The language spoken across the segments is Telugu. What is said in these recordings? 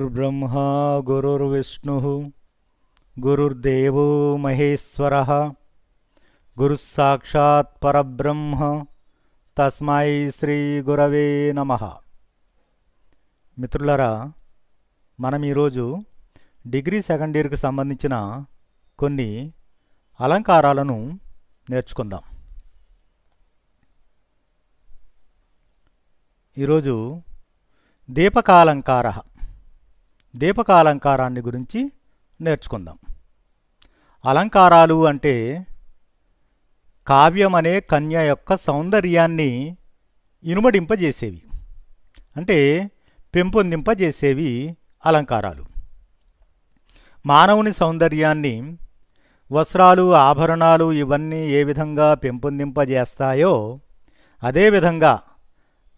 गुरुर्ब्रह्मा गुरुर्विष्णुः गुरुर्देवो महेश्वरः गुरुः साक्षात् परब्रह्म तस्मै శ్రీ గురవే నమః. మిత్రులారా, మనం ఈరోజు డిగ్రీ సెకండ్ ఇయర్కి సంబంధించిన కొన్ని అలంకారాలను నేర్చుకుందాం. ఈరోజు దీపకాలంకారాన్ని గురించి నేర్చుకుందాం. అలంకారాలు అంటే కావ్యం అనే కన్య యొక్క సౌందర్యాన్ని ఇనుమడింపజేసేవి, అంటే పెంపొందింపజేసేవి అలంకారాలు. మానవుని సౌందర్యాన్ని వస్త్రాలు, ఆభరణాలు ఇవన్నీ ఏ విధంగా పెంపొందింపజేస్తాయో అదేవిధంగా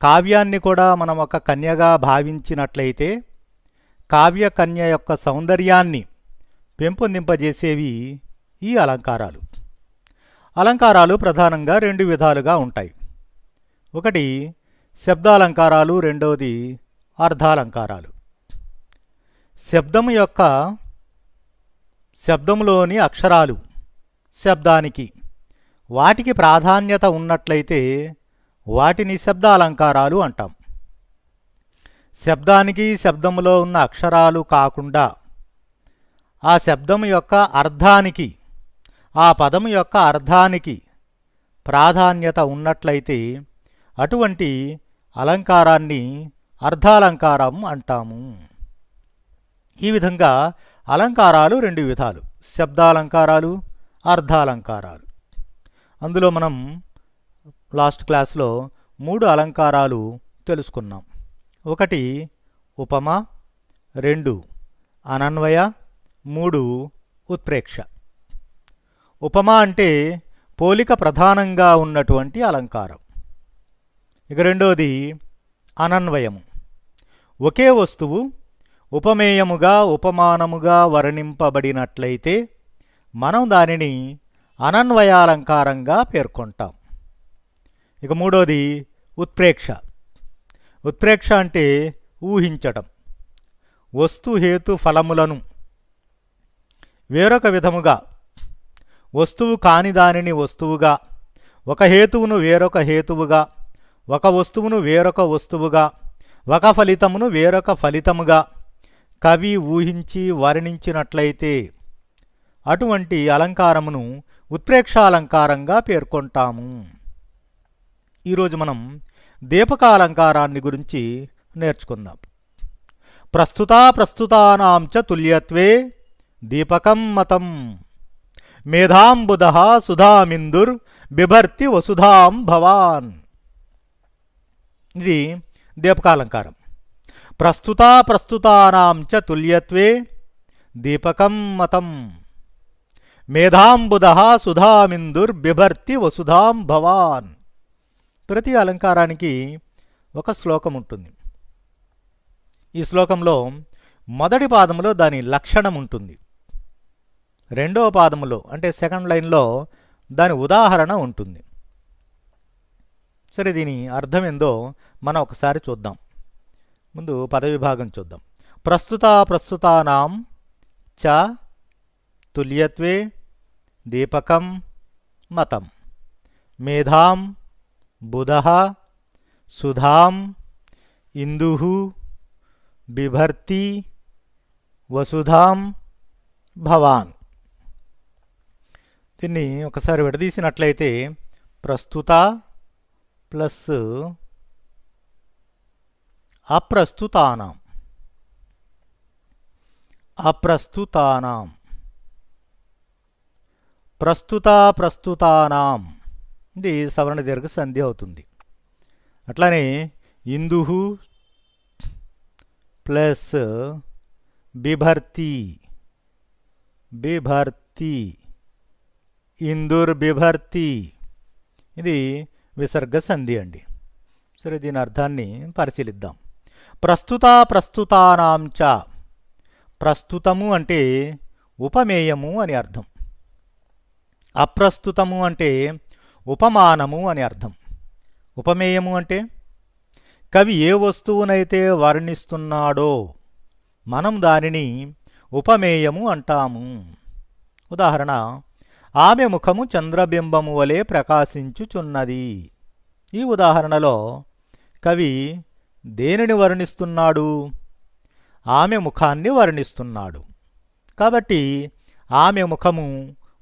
కావ్యాన్ని కూడా మనం ఒక కన్యగా భావించినట్లయితే కావ్య కన్య యొక్క సౌందర్యాన్ని పెంపొందింపజేసేవి ఈ అలంకారాలు. అలంకారాలు ప్రధానంగా రెండు విధాలుగా ఉంటాయి. ఒకటి శబ్దాలంకారాలు, రెండవది అర్థాలంకారాలు. శబ్దంలోని అక్షరాలు శబ్దానికి వాటికి ప్రాధాన్యత ఉన్నట్లయితే వాటిని శబ్దాలంకారాలు అంటాం. శబ్దానికి శబ్దంలో ఉన్న అక్షరాలు కాకుండా ఆ శబ్దం యొక్క అర్థానికి, ఆ పదం యొక్క అర్థానికి ప్రాధాన్యత ఉన్నట్లయితే అటువంటి అలంకారాన్ని అర్థాలంకారం అంటాము. ఈ విధంగా అలంకారాలు రెండు విధాలు, శబ్దాలంకారాలు, అర్థాలంకారాలు. అందులో మనం లాస్ట్ క్లాస్లో 3 అలంకారాలు తెలుసుకున్నాం. ఒకటి ఉపమ, 2 అనన్వయ, 3 ఉత్ప్రేక్ష. ఉపమ అంటే పోలిక ప్రధానంగా ఉన్నటువంటి అలంకారం. ఇక రెండోది అనన్వయము. ఒకే వస్తువు ఉపమేయముగా, ఉపమానముగా వర్ణింపబడినట్లయితే మనం దానిని అనన్వయాలంకారంగా పేర్కొంటాం. ఇక మూడోది ఉత్ప్రేక్ష. ఉత్ప్రేక్ష అంటే ఊహించటం. వస్తుహేతు ఫలములను వేరొక విధముగా, వస్తువు కాని దానిని వస్తువుగా, ఒక హేతువును వేరొక హేతువుగా, ఒక వస్తువును వేరొక వస్తువుగా, ఒక ఫలితమును వేరొక ఫలితముగా కవి ఊహించి వర్ణించినట్లయితే అటువంటి అలంకారమును ఉత్ప్రేక్షాలంకారంగా పేర్కొంటాము. ఈరోజు మనం దీపకాలంకారాన్ని గురించి నేర్చుకుందాం. ప్రస్తుతానాం చ తుల్యత్వే దీపకం మతం మేధాంబుధ సుధామిందుర్ బిభర్తి వసుధాం భవాన్. ఇది దీపకాలంకారం. ప్రస్తుతానాం చ తుల్యత్వే దీపకం మతం మేధాంబుధ సుధామిందుర్ బిభర్తి వసుధాం భవాన్. ప్రతి అలంకారానికి ఒక శ్లోకం ఉంటుంది. ఈ శ్లోకంలో మొదటి పాదములో దాని లక్షణం ఉంటుంది, రెండవ పాదములో అంటే సెకండ్ లైన్లో దాని ఉదాహరణ ఉంటుంది. సరే, దీని అర్థం ఏందో మనం ఒకసారి చూద్దాం. ముందు పదవిభాగం చూద్దాం. ప్రస్తుతానాం చ తుల్యత్వే దీపకం మతం మేధాం బుధః సుధాం ఇందుః బిభర్తి వసుధాం భవాన్. దీన్ని ఒకసారి విడదీసినట్లయితే ప్రస్తుత ప్లస్ అప్రస్తుతానాం, అప్రస్తుతానాం, ప్రస్తుతానాం, ఇది సవర్ణ దీర్ఘ సంధి అవుతుంది. అట్లానే ఇందుః ప్లస్ బిభర్తి, బిభర్తి, ఇందుర్ బిభర్తి, ఇది విసర్గ సంధి అండి. సరే, దీని అర్థాన్ని పరిశీలిద్దాం. ప్రస్తుతానాం చ, ప్రస్తుతము అంటే ఉపమేయము అని అర్థం. అప్రస్తుతము అంటే ఉపమానము అని అర్థం. ఉపమేయము అంటే కవి ఏ వస్తువునైతే వర్ణిస్తున్నాడో మనం దానిని ఉపమేయము అంటాము. ఉదాహరణ, ఆమె ముఖము చంద్రబింబము వలె ప్రకాశించుచున్నది. ఈ ఉదాహరణలో కవి దేనిని వర్ణిస్తున్నాడు? ఆమె ముఖాన్ని వర్ణిస్తున్నాడు. కాబట్టి ఆమె ముఖము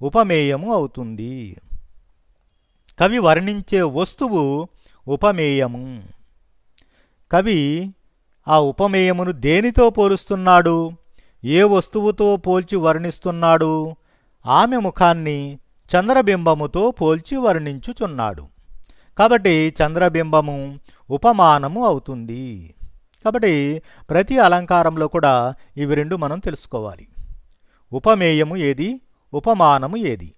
ఉపమేయము అవుతుంది. కవి వర్ణించే వస్తువు ఉపమేయము. కవి ఆ ఉపమేయమును దేనితో పోలుస్తున్నాడు? ఏ వస్తువుతో పోల్చి వర్ణిస్తున్నాడు? ఆమె ముఖాన్ని చంద్రబింబముతో పోల్చి వర్ణించుచున్నాడు. కాబట్టి చంద్రబింబము ఉపమానము అవుతుంది. కాబట్టి ప్రతి అలంకారంలో కూడా ఇవి రెండు మనం తెలుసుకోవాలి. ఉపమేయము ఏది, ఉపమానము ఏది,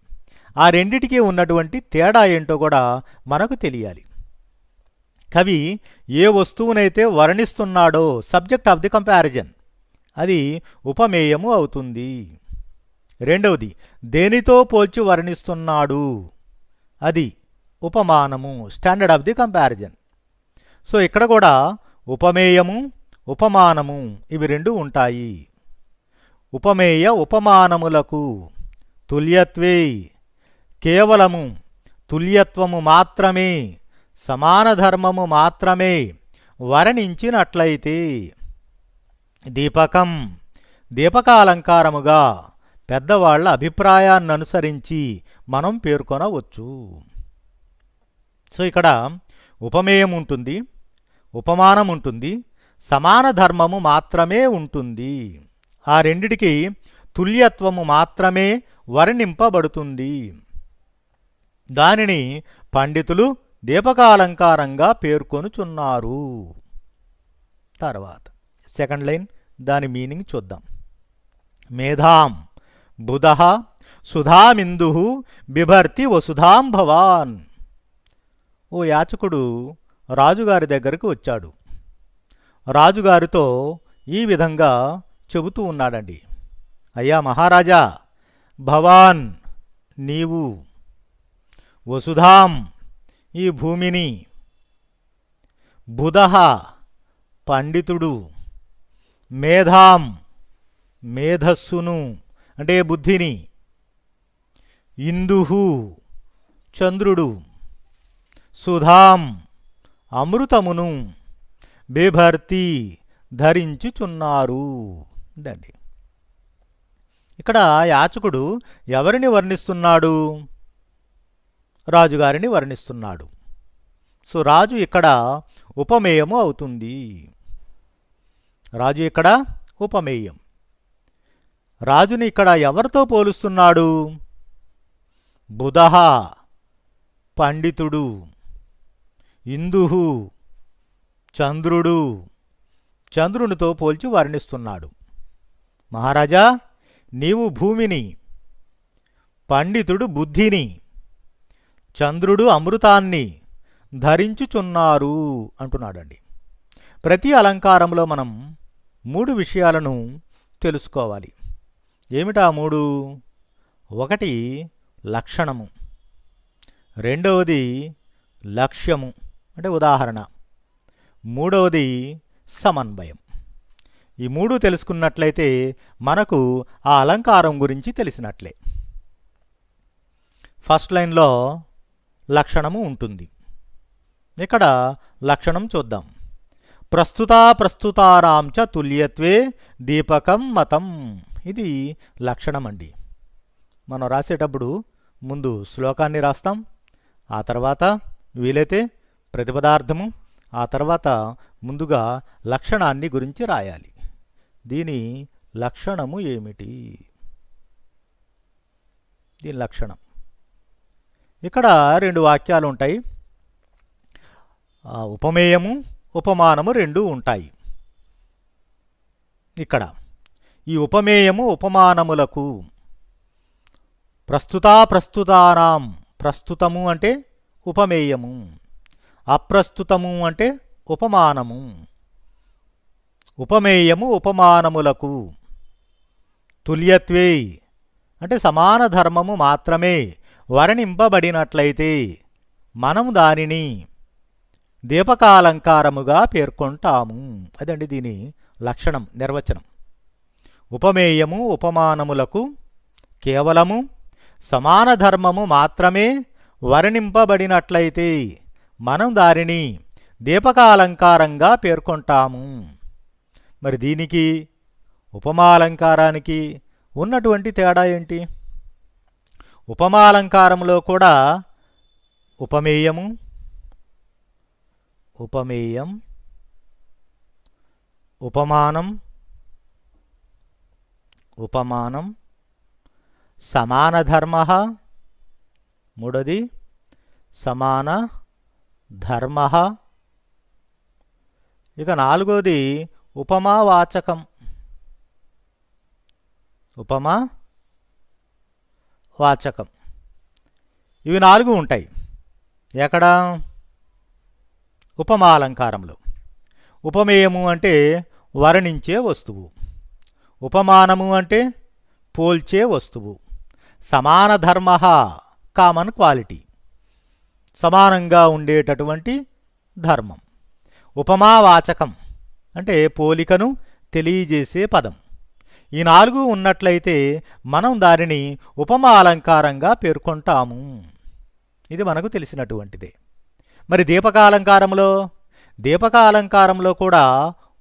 ఆ రెండిటికీ ఉన్నటువంటి తేడా ఏంటో కూడా మనకు తెలియాలి. కవి ఏ వస్తువునైతే వర్ణిస్తున్నాడో, సబ్జెక్ట్ ఆఫ్ ది కంపారిజన్, అది ఉపమేయము అవుతుంది. రెండవది, దేనితో పోల్చి వర్ణిస్తున్నాడు, అది ఉపమానము, standard of the comparison. So ఇక్కడ కూడా ఉపమేయము, ఉపమానము ఇవి రెండు ఉంటాయి. ఉపమేయ ఉపమానములకు తుల్యత్వే, కేవలము తుల్యత్వము మాత్రమే, సమాన ధర్మము మాత్రమే వర్ణించినట్లయితే దీపకం, దీపకాలంకారముగా పెద్దవాళ్ల అభిప్రాయాన్ని అనుసరించి మనం పేర్కొనవచ్చు. సో ఇక్కడ ఉపమేయం ఉంటుంది, ఉపమానం ఉంటుంది, సమాన ధర్మము మాత్రమే ఉంటుంది. ఆ రెండిటికి తుల్యత్వము మాత్రమే వర్ణింపబడుతుంది. దానిని పండితులు దీపకాలంకారంగా పేర్కొనుచున్నారు. తర్వాత సెకండ్ లైన్, దాని మీనింగ్ చూద్దాం. మేధాం బుధః సుధామిందుః బిభర్తి వసుధాం భవాన్. ఓ యాచకుడు రాజుగారి దగ్గరకు వచ్చాడు. రాజుగారితో ఈ విధంగా చెబుతూ ఉన్నాడండి. అయ్యా మహారాజా, భవాన్ నీవు, వసుధాం ఈ భూమిని, బుధః పండితుడు, మేధాం మేధస్సును అంటే బుద్ధిని, ఇందుః చంద్రుడు, సుధాం అమృతమును, బిభర్తి ధరించుచున్నారు. దండి ఇక్కడ యాచకుడు ఎవరిని వర్ణిస్తున్నాడు? రాజుగారిని వర్ణిస్తున్నాడు. సో రాజు ఇక్కడ ఉపమేయము అవుతుంది. రాజు ఇక్కడ ఉపమేయం. రాజుని ఇక్కడ ఎవరితో పోలుస్తున్నాడు? బుధః పండితుడు, ఇందుః చంద్రుడు, చంద్రునితో పోల్చి వర్ణిస్తున్నాడు. మహారాజా, నీవు భూమిని, పండితుడు బుద్ధిని, చంద్రుడు అమృతాన్ని ధరించుచున్నారు అంటున్నాడండి. ప్రతి అలంకారంలో మనం 3 విషయాలను తెలుసుకోవాలి. ఏమిటా 3? ఒకటి లక్షణము, రెండవది లక్ష్యము అంటే ఉదాహరణ, మూడవది సమన్వయం. ఈ 3 తెలుసుకున్నట్లయితే మనకు ఆ అలంకారం గురించి తెలిసినట్లే. ఫస్ట్ లైన్లో లక్షణము ఉంటుంది. ఇక్కడ లక్షణం చూద్దాం. ప్రస్తుతానాం చ తుల్యత్వే దీపకం మతం. ఇది లక్షణం అండి. మనం రాసేటప్పుడు ముందు శ్లోకాన్ని రాస్తాం, ఆ తర్వాత వీలైతే ప్రతిపదార్థము, ఆ తర్వాత ముందుగా లక్షణాన్ని గురించి రాయాలి. దీని లక్షణము ఏమిటి? దీని లక్షణం. ఇక్కడ 2 వాక్యాలు ఉంటాయి. ఉపమేయము ఉపమానము 2 ఉంటాయి. ఇక్కడ ఈ ఉపమేయము ఉపమానములకు ప్రస్తుతానాం, ప్రస్తుతము అంటే ఉపమేయము, అప్రస్తుతము అంటే ఉపమానము. ఉపమేయము ఉపమానములకు తుల్యత్వే అంటే సమాన ధర్మము మాత్రమే వర్ణింపబడినట్లయితే మనం దానిని దీపకాలంకారముగా పేర్కొంటాము. అదండి దీని లక్షణం, నిర్వచనం. ఉపమేయము ఉపమానములకు కేవలము సమాన ధర్మము మాత్రమే వర్ణింపబడినట్లయితే మనం దానిని దీపకాలంకారంగా పేర్కొంటాము. మరి దీనికి ఉపమాలంకారానికి ఉన్నటువంటి తేడా ఏంటి? ఉపమాలంకారంలో కూడా ఉపమేయం ఉపమానం సమాన ధర్మ, మూడోది సమాన ధర్మ, ఇక నాలుగోది ఉపమావాచకం. ఇవి 4 ఉంటాయి. ఎక్కడ? ఉపమాలంకారంలో. ఉపమేయము అంటే వర్ణించే వస్తువు, ఉపమానము అంటే పోల్చే వస్తువు, సమాన ధర్మ కామన్ క్వాలిటీ, సమానంగా ఉండేటటువంటి ధర్మం. ఉపమావాచకం అంటే పోలికను తెలియజేసే పదం. ఈ 4 ఉన్నట్లయితే మనం దానిని ఉపమాలంకారంగా పేర్కొంటాము. ఇది మనకు తెలిసినటువంటిదే. మరి దీపకాలంకారంలో కూడా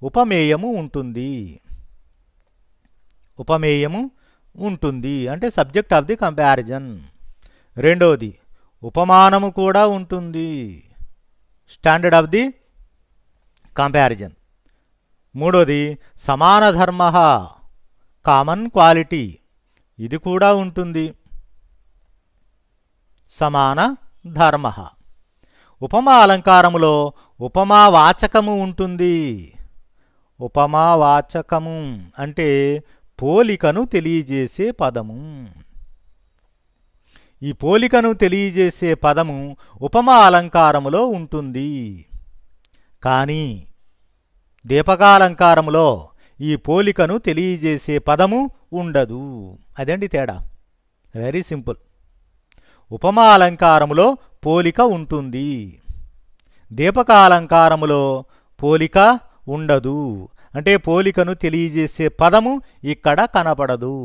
ఉపమేయము ఉంటుంది. అంటే సబ్జెక్ట్ ఆఫ్ ది కంపారిజన్. రెండోది ఉపమానము కూడా ఉంటుంది, స్టాండర్డ్ ఆఫ్ ది కంపారిజన్. మూడోది సమాన ధర్మ, కామన్ క్వాలిటీ, ఇది కూడా ఉంటుంది, సమాన ధర్మ. ఉపమా అలంకారములో ఉపమావాచకము ఉంటుంది. ఉపమావాచకము అంటే పోలికను తెలియజేసే పదము. ఈ పోలికను తెలియజేసే పదము ఉపమా అలంకారములో ఉంటుంది. కానీ దీపకాలంకారములో ఈ పోలికను తెలియజేసే పదము ఉండదు. అదేంటి తేడా? Very simple. ఉపమా అలంకారములో పోలిక ఉంటుంది, దీపకాలంకారములో పోలిక ఉండదు. అంటే పోలికను తెలియజేసే పదము ఇక్కడ కనపడదు.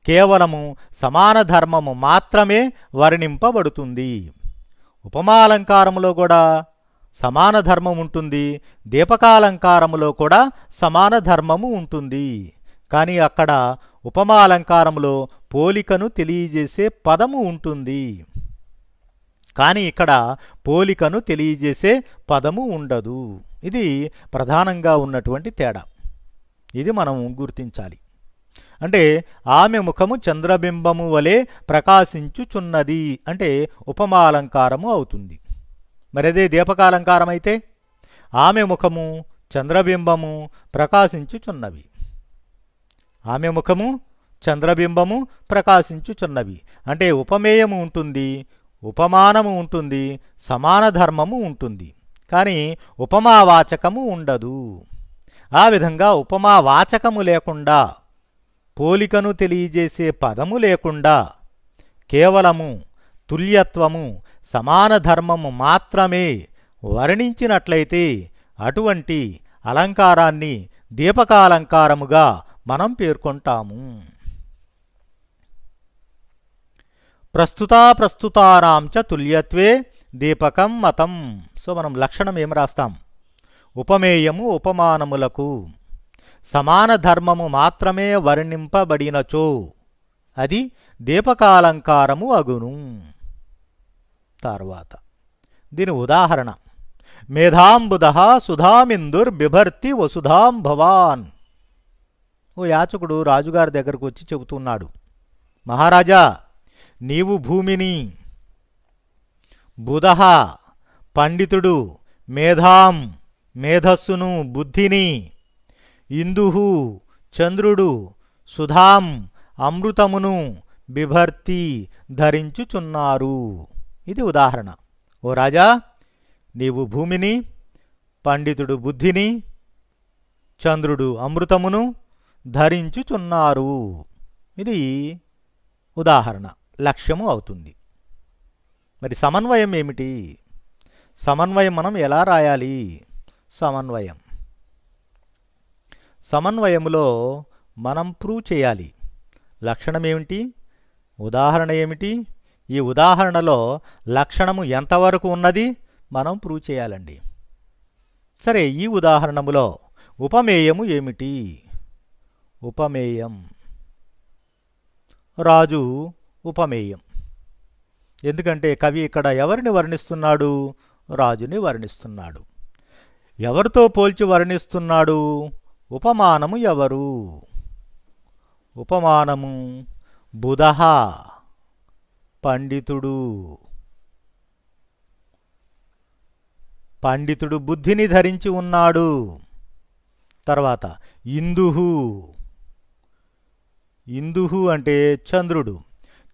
కేవలము సమాన ధర్మము మాత్రమే వర్ణింపబడుతుంది. ఉపమాలంకారములో కూడా సమాన ధర్మం ఉంటుంది, దీపకాలంకారములో కూడా సమాన ధర్మము ఉంటుంది. కానీ అక్కడ ఉపమాలంకారములో పోలికను తెలియజేసే పదము ఉంటుంది, కానీ ఇక్కడ పోలికను తెలియజేసే పదము ఉండదు. ఇది ప్రధానంగా ఉన్నటువంటి తేడా. ఇది మనం గుర్తించాలి. అంటే ఆమె ముఖము చంద్రబింబము వలె ప్రకాశించుచున్నది అంటే ఉపమాలంకారము అవుతుంది. మరదే దీపకాలంకారం అయితే ఆమె ముఖము చంద్రబింబము ప్రకాశించుచున్నవి. ఆమె ముఖము చంద్రబింబము ప్రకాశించుచున్నవి అంటే ఉపమేయము ఉంటుంది, ఉపమానము ఉంటుంది, సమాన ధర్మము ఉంటుంది. కానీ ఉపమావాచకము ఉండదు. ఆ విధంగా ఉపమావాచకము లేకుండా, పోలికను తెలియజేసే పదము లేకుండా కేవలము తుల్యత్వము, సమాన ధర్మము మాత్రమే వర్ణించినట్లయితే అటువంటి అలంకారాన్ని దీపకాలంకారముగా మనం పేర్కొంటాము. ప్రస్తుతానాం చ తుల్యత్వే దీపకం మతం. సో మనం లక్షణం ఏం రాస్తాం? ఉపమేయము ఉపమానములకు సమాన ధర్మము మాత్రమే వర్ణింపబడినచో అది దీపకాలంకారము అగును. తర్వాత దీని ఉదాహరణ మేధాంబుధ సుధామిందుర్బిభర్తి వసుధాం భవాన్. ఓ యాచకుడు రాజుగారి దగ్గరకు వచ్చి చెబుతున్నాడు, మహారాజా నీవు భూమిని, బుధ పండితుడు, మేధాం మేధస్సును బుద్ధిని, ఇందుహు చంద్రుడు, సుధాం అమృతమును బిభర్తి ధరించుచున్నారు. ఇది ఉదాహరణ. ఓ రాజా నీవు భూమిని, పండితుడు బుద్ధిని, చంద్రుడు అమృతమును ధరించుచున్నారు. ఇది ఉదాహరణ, లక్ష్యము అవుతుంది. మరి సమన్వయం ఏమిటి? సమన్వయం మనం ఎలా రాయాలి? సమన్వయములో మనం ప్రూవ్ చేయాలి. లక్షణం ఏమిటి, ఉదాహరణ ఏమిటి, ఈ ఉదాహరణలో లక్షణము ఎంతవరకు ఉన్నది మనం ప్రూవ్ చేయాలండి. సరే, ఈ ఉదాహరణములో ఉపమేయము ఏమిటి? ఉపమేయం రాజు ఉపమేయం. ఎందుకంటే కవి ఇక్కడ ఎవరిని వర్ణిస్తున్నాడు? రాజుని వర్ణిస్తున్నాడు. ఎవరితో పోల్చి వర్ణిస్తున్నాడు? ఉపమానము ఎవరు? ఉపమానము బుధః, పండితుడు. పండితుడు బుద్ధిని ధరించి ఉన్నాడు. తర్వాత ఇందుః. ఇందుః అంటే చంద్రుడు.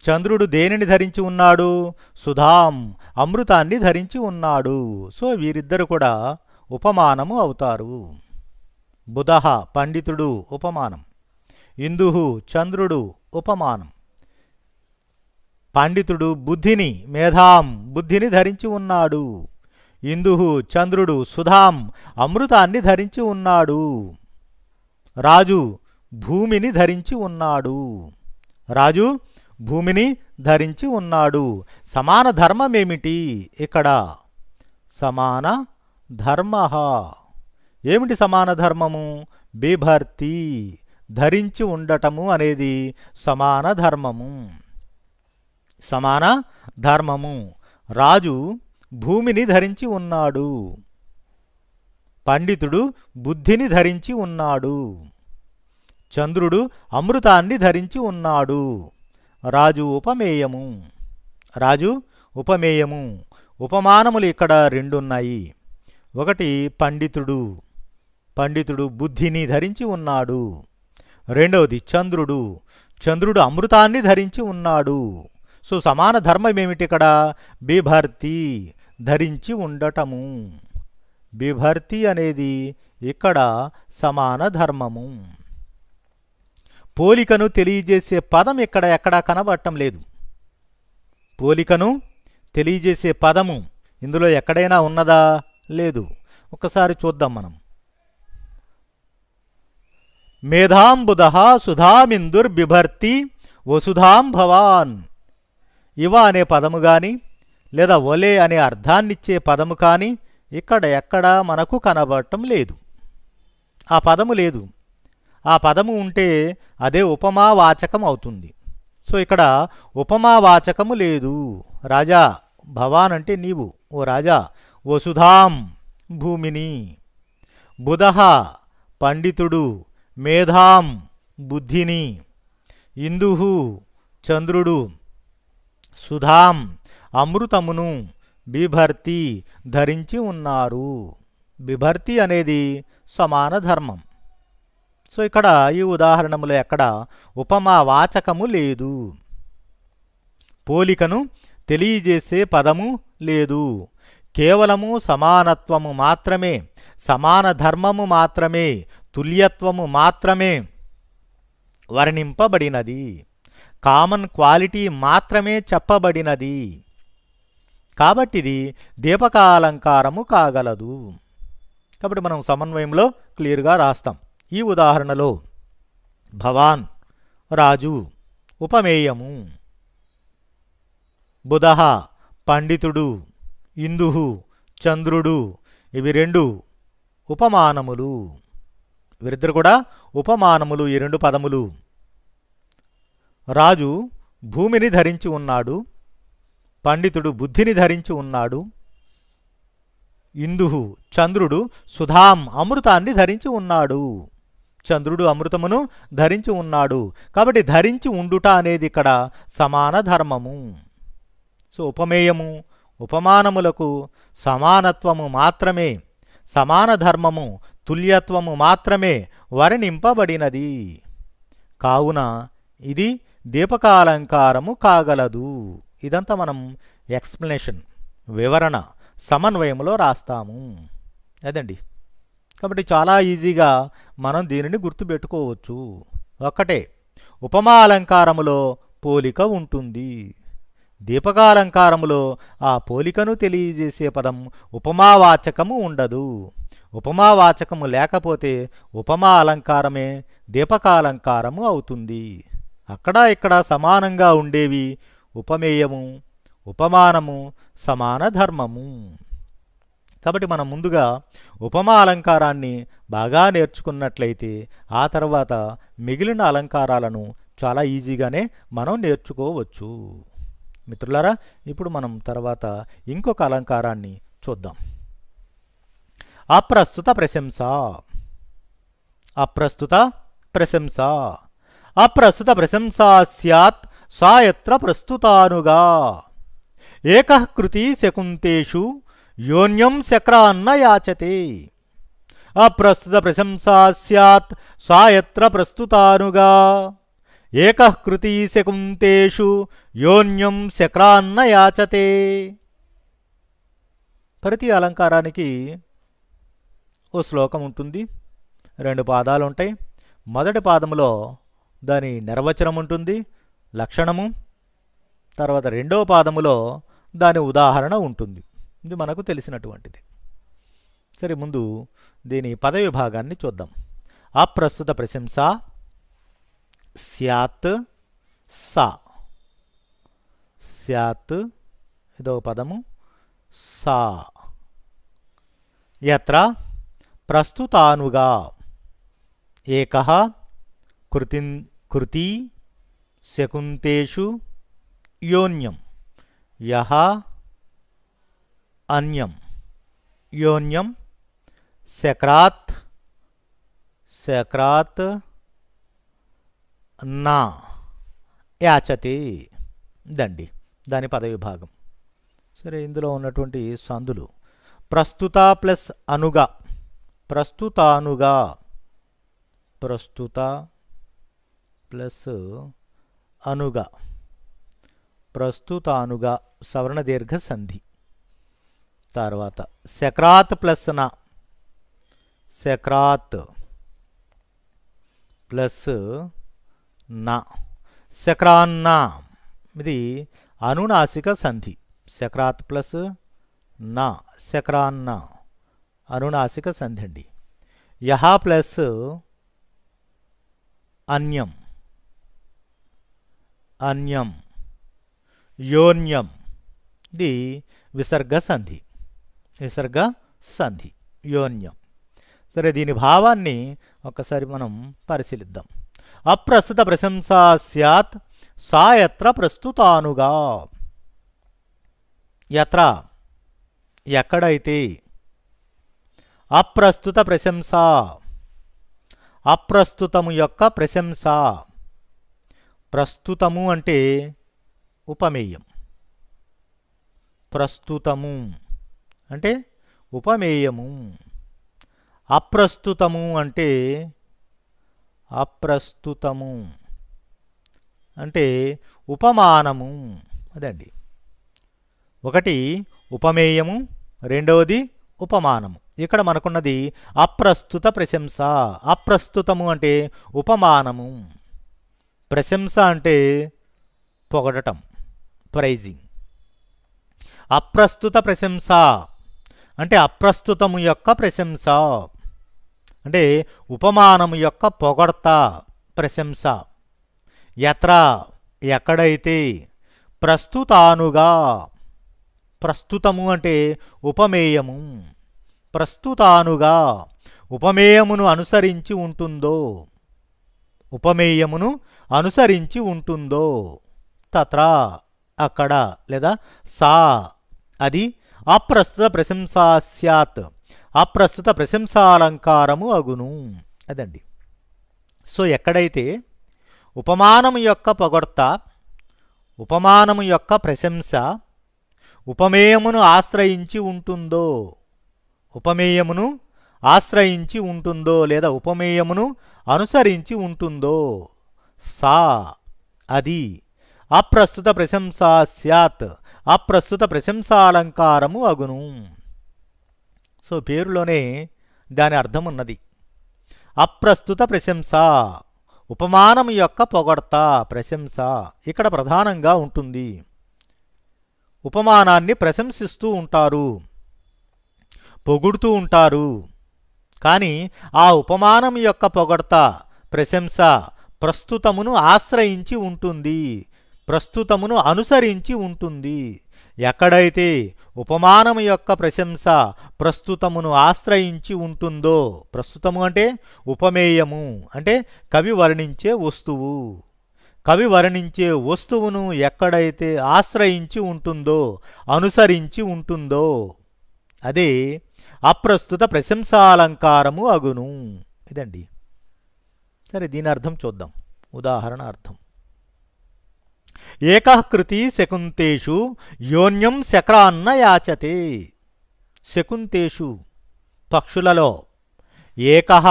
చంద్రుడు దేనిని ధరించి ఉన్నాడు? సుధాం, అమృతాన్ని ధరించి ఉన్నాడు. సో వీరిద్దరు కూడా ఉపమానము అవుతారు. బుధః పండితుడు ఉపమానం, ఇందుః చంద్రుడు ఉపమానం. పండితుడు బుద్ధిని, మేధాం బుద్ధిని ధరించి ఉన్నాడు. ఇందుః చంద్రుడు సుధాం అమృతాన్ని ధరించి ఉన్నాడు. రాజు భూమిని ధరించి ఉన్నాడు. రాజు భూమిని ధరించి ఉన్నాడు. సమాన ధర్మమేమిటి ఇక్కడ? సమాన ధర్మః. ఏమిటి సమాన ధర్మము? బిభర్తి, ధరించి ఉండటము అనేది సమాన ధర్మము. సమాన ధర్మము. రాజు భూమిని ధరించి ఉన్నాడు. పండితుడు బుద్ధిని ధరించి ఉన్నాడు. చంద్రుడు అమృతాన్ని ధరించి ఉన్నాడు. రాజు ఉపమేయము. రాజు ఉపమేయము. ఉపమానములు ఇక్కడ రెండున్నాయి. ఒకటి పండితుడు. పండితుడు బుద్ధిని ధరించి ఉన్నాడు. రెండవది చంద్రుడు. చంద్రుడు అమృతాన్ని ధరించి ఉన్నాడు. సో సమాన ధర్మం ఏమిటి ఇక్కడ? బిభర్తి, ధరించి ఉండటము. బిభర్తి అనేది ఇక్కడ సమాన ధర్మము. పోలికను తెలియజేసే పదం ఇక్కడ ఎక్కడా కనబడటం లేదు. పోలికను తెలియజేసే పదము ఇందులో ఎక్కడైనా ఉన్నదా? లేదు. ఒకసారి చూద్దాం మనం. మేధాం బుధః సుధామిందుర్బిభర్తి వసుధాం భవాన్. ఇవ అనే పదము కానీ లేదా ఒలే అనే అర్థాన్నిచ్చే పదము కానీ ఇక్కడ ఎక్కడా మనకు కనబడటం లేదు. ఆ పదము లేదు. ఆ పదము ఉంటే అదే ఉపమావాచకం అవుతుంది. సో ఇక్కడ ఉపమావాచకము లేదు. రాజా, భవాన్ అంటే నీవు, ఓ రాజా. వసుధాం భూమిని. బుధః పండితుడు. మేధాం బుద్ధిని. ఇందుః చంద్రుడు. సుధాం అమృతమును. బిభర్తి ధరించి ఉన్నారు. బిభర్తి అనేది సమాన ధర్మం. సో ఇక్కడ ఈ ఉదాహరణములో ఎక్కడ ఉపమావాచకము లేదు. పోలికను తెలియజేసే పదము లేదు. కేవలము సమానత్వము మాత్రమే, సమాన ధర్మము మాత్రమే, తుల్యత్వము మాత్రమే వర్ణింపబడినది. కామన్ క్వాలిటీ మాత్రమే చెప్పబడినది. కాబట్టి ఇది దీపకాలంకారము కాగలదు. కాబట్టి మనం సమన్వయంలో క్లియర్గా రాస్తాం. ఈ ఉదాహరణలో భవాన్ రాజు ఉపమేయము, బుధః పండితుడు, ఇందుః చంద్రుడు, ఇవి రెండు ఉపమానములు. వీరిద్దరు కూడా ఉపమానములు. ఈ రెండు పదములు. రాజు భూమిని ధరించి ఉన్నాడు. పండితుడు బుద్ధిని ధరించి ఉన్నాడు. ఇందుః చంద్రుడు సుధాం అమృతాన్ని ధరించి ఉన్నాడు. చంద్రుడు అమృతమును ధరించి ఉన్నాడు. కాబట్టి ధరించి ఉండుట అనేది ఇక్కడ సమాన ధర్మము. సో ఉపమేయము, ఉపమానములకు సమానత్వము మాత్రమే, సమాన ధర్మము, తుల్యత్వము మాత్రమే వర్ణింపబడినది. కావున ఇది దీపకాలంకారము కాగలదు. ఇదంతా మనం ఎక్స్ప్లెనేషన్, వివరణ సమన్వయంలో రాస్తాము. అదండి. కాబట్టి చాలా ఈజీగా మనం దీనిని గుర్తుపెట్టుకోవచ్చు. ఒక్కటే, ఉపమాలంకారములో పోలిక ఉంటుంది. దీపకాలంకారములో ఆ పోలికను తెలియజేసే పదం ఉపమావాచకము ఉండదు. ఉపమావాచకము లేకపోతే ఉపమా అలంకారమే దీపకాలంకారము అవుతుంది. అక్కడ ఇక్కడ సమానంగా ఉండేవి ఉపమేయము, ఉపమానము, సమాన ధర్మము. కాబట్టి మనం ముందుగా ఉపమా అలంకారాన్ని బాగా నేర్చుకున్నట్లయితే ఆ తర్వాత మిగిలిన అలంకారాలను చాలా ఈజీగానే మనం నేర్చుకోవచ్చు. మిత్రులారా, ఇప్పుడు మనం తర్వాత ఇంకొక అలంకారాన్ని చూద్దాం. అప్రస్తుత ప్రశంస. అప్రస్తుత ప్రశంస. అప్రస్తుత ప్రశంసా స్యాత్ సా యత్ర ప్రస్తుతానుగా. ఏకః కృతి శకుంతేషు యోన్యం శక్రాన్న యాచతే. అప్రస్తుత ప్రశంసా స్యాత్ సా యత్ర ప్రస్తుతానుగా. ఏకః కృతి శకుంతేషు యోన్యం శక్రాన్న యాచతే. ప్రతి అలంకారానికి ఓ శ్లోకం ఉంటుంది, 2 పాదాలు ఉంటాయి. మొదటి పాదములో దాని నిర్వచనం ఉంటుంది, లక్షణము. తర్వాత రెండవ పాదములో దాని ఉదాహరణ ఉంటుంది. ఇది మనకు తెలిసినటువంటిది. సరే, ముందు దీని పదవిభాగాన్ని చూద్దాం. అప్రస్తుత ప్రశంస స్యాత్ సా. స్యాత్ ఇదో పదము, సా. యత్ర ప్రస్తుతానుగా. ఏకః కృతి శకుంతేషు యోన్యం. యః అన్యం. యోన్యం శక్రాత్. శక్రాత్ నా యాచతే. దండి దాని పదవిభాగం. సరే, ఇందులో ఉన్నటువంటి సందులు ప్రస్తుత ప్లస్ అనుగా. ప్రస్తుతానుగా. ప్రస్తుత ప్లస్ అనుగా. ప్రస్తుతానుగా సవర్ణ దీర్ఘ సంధి. తర్వాత శక్రాత్ ప్లస్ నా. శక్రాత్ ప్లస్ నా. శక్రాన్న. ఇది అనునాసిక సంధి. శక్రాత్ ప్లస్ నా. శక్రాన్న అనునాసిక సంధి అండి. యహ ప్లస్ అన్యం. అన్యం. యోన్యం. ఇది విసర్గ సంధి. విసర్గ సంధి. యోన్యం. సరే, దీని భావాన్ని ఒక్కసారి మనం పరిశీలిద్దాం. అప్రస్తుత ప్రశంసా స్యాత్ సా యత్ర ప్రస్తుతానుగా. యత్ర ఎక్కడైతే. అప్రస్తుత ప్రశంస. అప్రస్తుతము యొక్క ప్రశంస. ప్రస్తుతము అంటే ఉపమేయం. ప్రస్తుతము అంటే ఉపమేయము. అప్రస్తుతము అంటే అప్రస్తుతము అంటే ఉపమానము. అదండి, ఒకటి ఉపమేయము, రెండవది ఉపమానము. ఇక్కడ మనకున్నది అప్రస్తుత ప్రశంస. అప్రస్తుతము అంటే ఉపమానము. ప్రశంస అంటే పొగడటం, ప్రైజింగ్. అప్రస్తుత ప్రశంస అంటే అప్రస్తుతము యొక్క ప్రశంస అంటే ఉపమానము యొక్క పొగడ్త, ప్రశంస. యత్ర ఎక్కడైతే. ప్రస్తుతానుగా. ప్రస్తుతము అంటే ఉపమేయము. ప్రస్తుతానుగా ఉపమేయమును అనుసరించి ఉంటుందో. ఉపమేయమును అనుసరించి ఉంటుందో. తత్ర అక్కడ లేదా సా అది అప్రస్తుత ప్రశంసా స్యాత్ అప్రస్తుత ప్రశంసాలంకారము అగును. అదండి. సో ఎక్కడైతే ఉపమానము యొక్క పొగడ్త, ఉపమానము యొక్క ప్రశంస ఉపమేయమును ఆశ్రయించి ఉంటుందో. ఉపమేయమును ఆశ్రయించి ఉంటుందో లేదా ఉపమేయమును అనుసరించి ఉంటుందో. సా అది అప్రస్తుత ప్రశంసా స్యాత్ అప్రస్తుత ప్రశంసాలంకారము అగును. సో పేరులోనే దాని అర్థం ఉన్నది. అప్రస్తుత ప్రశంస ఉపమానము యొక్క పొగడ్త, ప్రశంస ఇక్కడ ప్రధానంగా ఉంటుంది. ఉపమానాన్ని ప్రశంసిస్తూ ఉంటారు, పొగుడుతూ ఉంటారు. కాని ఆ ఉపమానం యొక్క పొగడ్త ప్రశంస ప్రస్తుతమును ఆశ్రయించి ఉంటుంది, ప్రస్తుతమును అనుసరించి ఉంటుంది. ఎక్కడైతే ఉపమానము యొక్క ప్రశంస ప్రస్తుతమును ఆశ్రయించి ఉంటుందో, ప్రస్తుతము అంటే ఉపమేయము అంటే కవి వర్ణించే వస్తువు, కవి వర్ణించే వస్తువును ఎక్కడైతే ఆశ్రయించి ఉంటుందో, అనుసరించి ఉంటుందో అదే అప్రస్తుత ప్రశంసాలంకారము అగును. ఇదండి. సరే, దీని అర్థం చూద్దాం. ఉదాహరణ అర్థం. ఏకః కృతి శకుంతేషు యోన్యం శక్రాన్న యాచతే. శకుంతేషు పక్షులలో ఏకః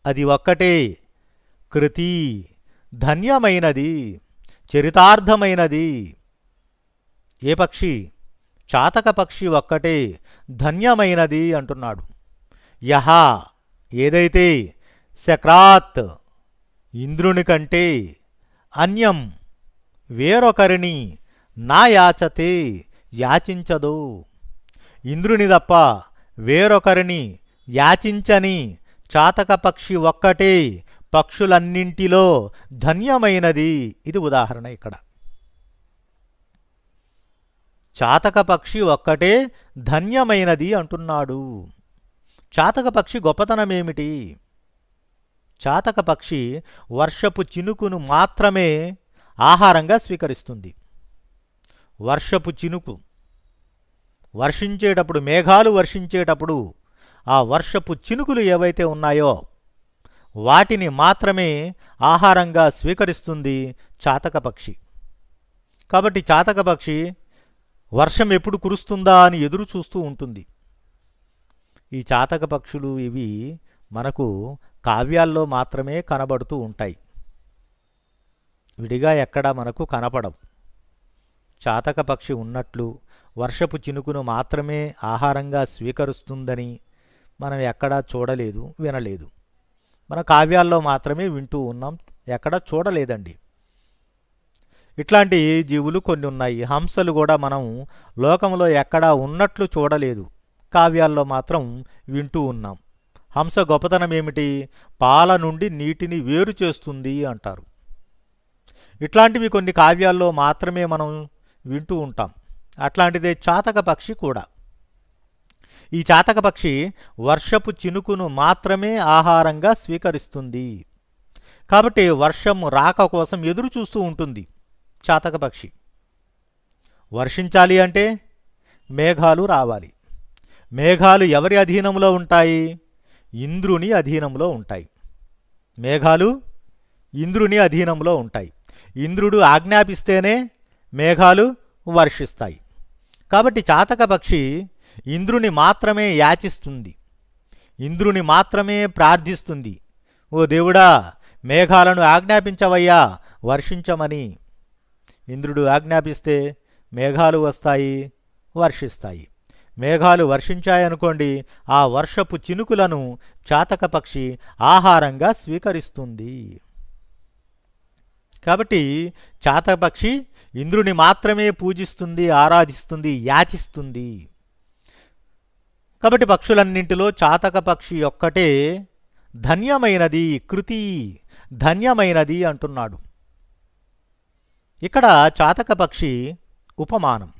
అది ఒక్కటే, కృతి ధన్యమైనది, చరితార్థమైనది. ఏ పక్షి? చాతక పక్షి ఒక్కటే ధన్యమైనది అంటున్నాడు. యహ ఏదైతే శక్రాత్ ఇంద్రుని కంటే అన్యం వేరొకరిని నా యాచతే యాచించదు, ఇంద్రుని తప్ప వేరొకరిని యాచించని చాతక పక్షి ఒక్కటే పక్షులన్నింటిలో ధన్యమైనది. ఇది ఉదాహరణ. ఇక్కడ చాతక పక్షి ఒక్కటే ధన్యమైనది అంటున్నాడు. చాతక పక్షి గొప్పతనమేమిటి? చాతక పక్షి వర్షపు చినుకును మాత్రమే ఆహారంగా స్వీకరిస్తుంది. వర్షపు చినుకు వర్షించేటప్పుడు, మేఘాలు వర్షించేటప్పుడు ఆ వర్షపు చినుకులు ఏవైతే ఉన్నాయో వాటిని మాత్రమే ఆహారంగా స్వీకరిస్తుంది చాతక పక్షి. కాబట్టి చాతక పక్షి వర్షం ఎప్పుడు కురుస్తుందా అని ఎదురు చూస్తూ ఉంటుంది. ఈ చాతక పక్షులు ఇవి మనకు కావ్యాల్లో మాత్రమే కనబడుతూ ఉంటాయి, విడిగా ఎక్కడా మనకు కనపడవు. చాతక పక్షి ఉన్నట్లు వర్షపు చినుకును మాత్రమే ఆహారంగా స్వీకరిస్తుందని మనం ఎక్కడా చూడలేదు, వినలేదు. మన కావ్యాల్లో మాత్రమే వింటూ ఉన్నాం, ఎక్కడా చూడలేదండి. ఇట్లాంటి జీవులు కొన్ని ఉన్నాయి. హంసలు కూడా మనం లోకంలో ఎక్కడా ఉన్నట్లు చూడలేదు, కావ్యాల్లో మాత్రం వింటూ ఉన్నాం. హంస గొప్పతనం ఏమిటి? పాల నుండి నీటిని వేరు చేస్తుంది అంటారు. ఇట్లాంటివి కొన్ని కావ్యాల్లో మాత్రమే మనం వింటూ ఉంటాం. అట్లాంటిదే చాతక పక్షి కూడా. ఈ చాతక పక్షి వర్షపు చినుకును మాత్రమే ఆహారంగా స్వీకరిస్తుంది. కాబట్టి వర్షం రాక కోసం ఎదురు చూస్తూ ఉంటుంది చాతక పక్షి. వర్షించాలి అంటే మేఘాలు రావాలి. మేఘాలు ఎవరి అధీనంలో ఉంటాయి? ఇంద్రుని అధీనంలో ఉంటాయి. మేఘాలు ఇంద్రుని అధీనంలో ఉంటాయి. ఇంద్రుడు ఆజ్ఞాపిస్తేనే మేఘాలు వర్షిస్తాయి. కాబట్టి చాతక పక్షి ఇంద్రుని మాత్రమే యాచిస్తుంది, ఇంద్రుని మాత్రమే ప్రార్థిస్తుంది. ఓ దేవుడా, మేఘాలను ఆజ్ఞాపించవయ్యా వర్షించమని. ఇంద్రుడు ఆజ్ఞాపిస్తే మేఘాలు వస్తాయి, వర్షిస్తాయి. మేఘాలు వర్షించాయనుకోండి, ఆ వర్షపు చినుకులను చాతక పక్షి ఆహారంగా స్వీకరిస్తుంది. కాబట్టి చాతక పక్షి ఇంద్రుని మాత్రమే పూజిస్తుంది, ఆరాధిస్తుంది, యాచిస్తుంది. కాబట్టి పక్షులన్నింటిలో చాతక పక్షి ఒక్కటే ధన్యమైనది, కృతి ధన్యమైనది అంటున్నాడు. ఇక్కడ చాతక పక్షి ఉపమానం.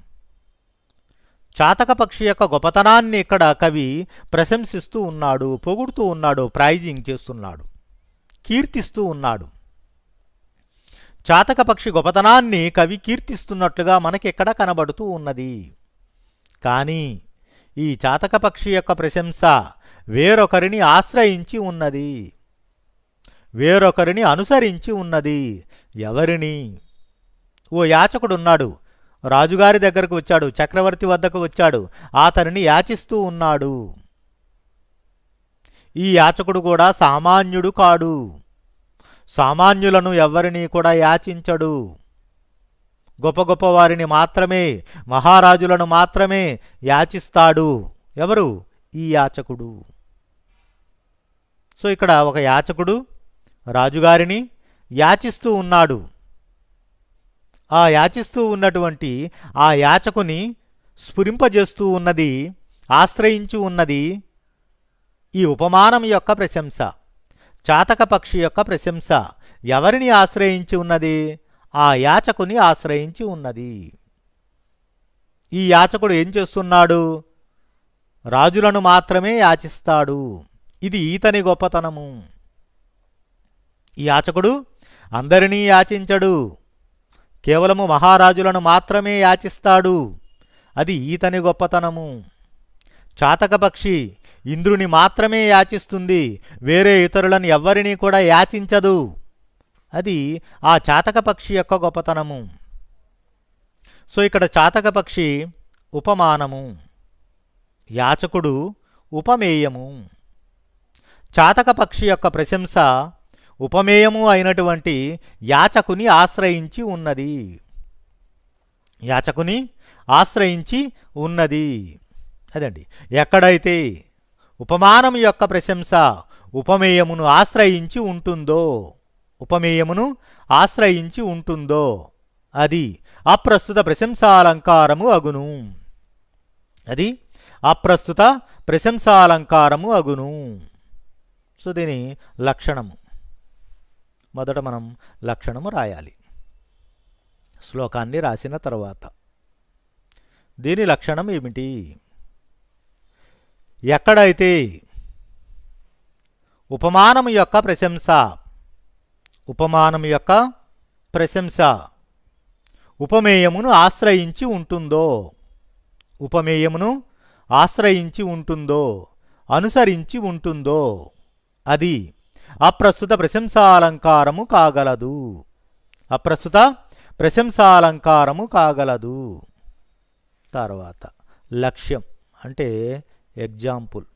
చాతక పక్షి యొక్క గొప్పతనాన్ని ఇక్కడ కవి ప్రశంసిస్తూ ఉన్నాడు, పొగుడుతూ ఉన్నాడు, ప్రైజింగ్ చేస్తున్నాడు, కీర్తిస్తూ ఉన్నాడు. చాతక పక్షి గొప్పతనాన్ని కవి కీర్తిస్తున్నట్లుగా మనకిక్కడ కనబడుతూ ఉన్నది. కానీ ఈ చాతక పక్షి యొక్క ప్రశంస వేరొకరిని ఆశ్రయించి ఉన్నది, వేరొకరిని అనుసరించి ఉన్నది. ఎవరిని? ఓ యాచకుడున్నాడు, రాజుగారి దగ్గరకు వచ్చాడు, చక్రవర్తి వద్దకు వచ్చాడు, అతనిని యాచిస్తూ ఉన్నాడు. ఈ యాచకుడు కూడా సామాన్యుడు కాడు, సామాన్యులను ఎవ్వరినీ కూడా యాచించడు. గొప్ప గొప్ప వారిని మాత్రమే, మహారాజులను మాత్రమే యాచిస్తాడు. ఎవరు? ఈ యాచకుడు. సో ఇక్కడ ఒక యాచకుడు రాజుగారిని యాచిస్తూ ఉన్నాడు. ఆ యాచిస్తూ ఉన్నటువంటి ఆ యాచకుని స్ఫురింపజేస్తూ ఉన్నది, ఆశ్రయించి ఉన్నది ఈ ఉపమానం యొక్క ప్రశంస, చాతక పక్షి యొక్క ప్రశంస ఎవరిని ఆశ్రయించి ఉన్నది? ఆ యాచకుని ఆశ్రయించి ఉన్నది. ఈ యాచకుడు ఏం చేస్తున్నాడు? రాజులను మాత్రమే యాచిస్తాడు. ఇది ఈతని గొప్పతనము. ఈ యాచకుడు అందరినీ యాచించడు, కేవలము మహారాజులను మాత్రమే యాచిస్తాడు. అది ఈతని గొప్పతనము. చాతక పక్షి ఇంద్రుని మాత్రమే యాచిస్తుంది, వేరే ఇతరులను ఎవ్వరినీ కూడా యాచించదు. అది ఆ చాతక పక్షి యొక్క గొప్పతనము. సో ఇక్కడ చాతక పక్షి ఉపమానము, యాచకుడు ఉపమేయము. చాతక పక్షి యొక్క ప్రశంస ఉపమేయము అయినటువంటి యాచకుని ఆశ్రయించి ఉన్నది. యాచకుని ఆశ్రయించి ఉన్నది. అదండి, ఎక్కడైతే ఉపమానం యొక్క ప్రశంస ఉపమేయమును ఆశ్రయించి ఉంటుందో, ఉపమేయమును ఆశ్రయించి ఉంటుందో అది అప్రస్తుత ప్రశంసాలంకారము అగును. అది అప్రస్తుత ప్రశంసాలంకారము అగును. సో దీని లక్షణము మొదట మనం లక్షణము రాయాలి. శ్లోకాన్ని రాసిన తర్వాత దీని లక్షణం ఏమిటి? ఎక్కడైతే ఉపమానము యొక్క ప్రశంస, ఉపమానము యొక్క ప్రశంస ఉపమేయమును ఆశ్రయించి ఉంటుందో, ఉపమేయమును ఆశ్రయించి ఉంటుందో, అనుసరించి ఉంటుందో అది అప్రస్తుత ప్రశంసాలంకారము కాగలదు. అప్రస్తుత ప్రశంసాలంకారము కాగలదు. తర్వాత లక్ష్యం అంటే ఎగ్జాంపుల్,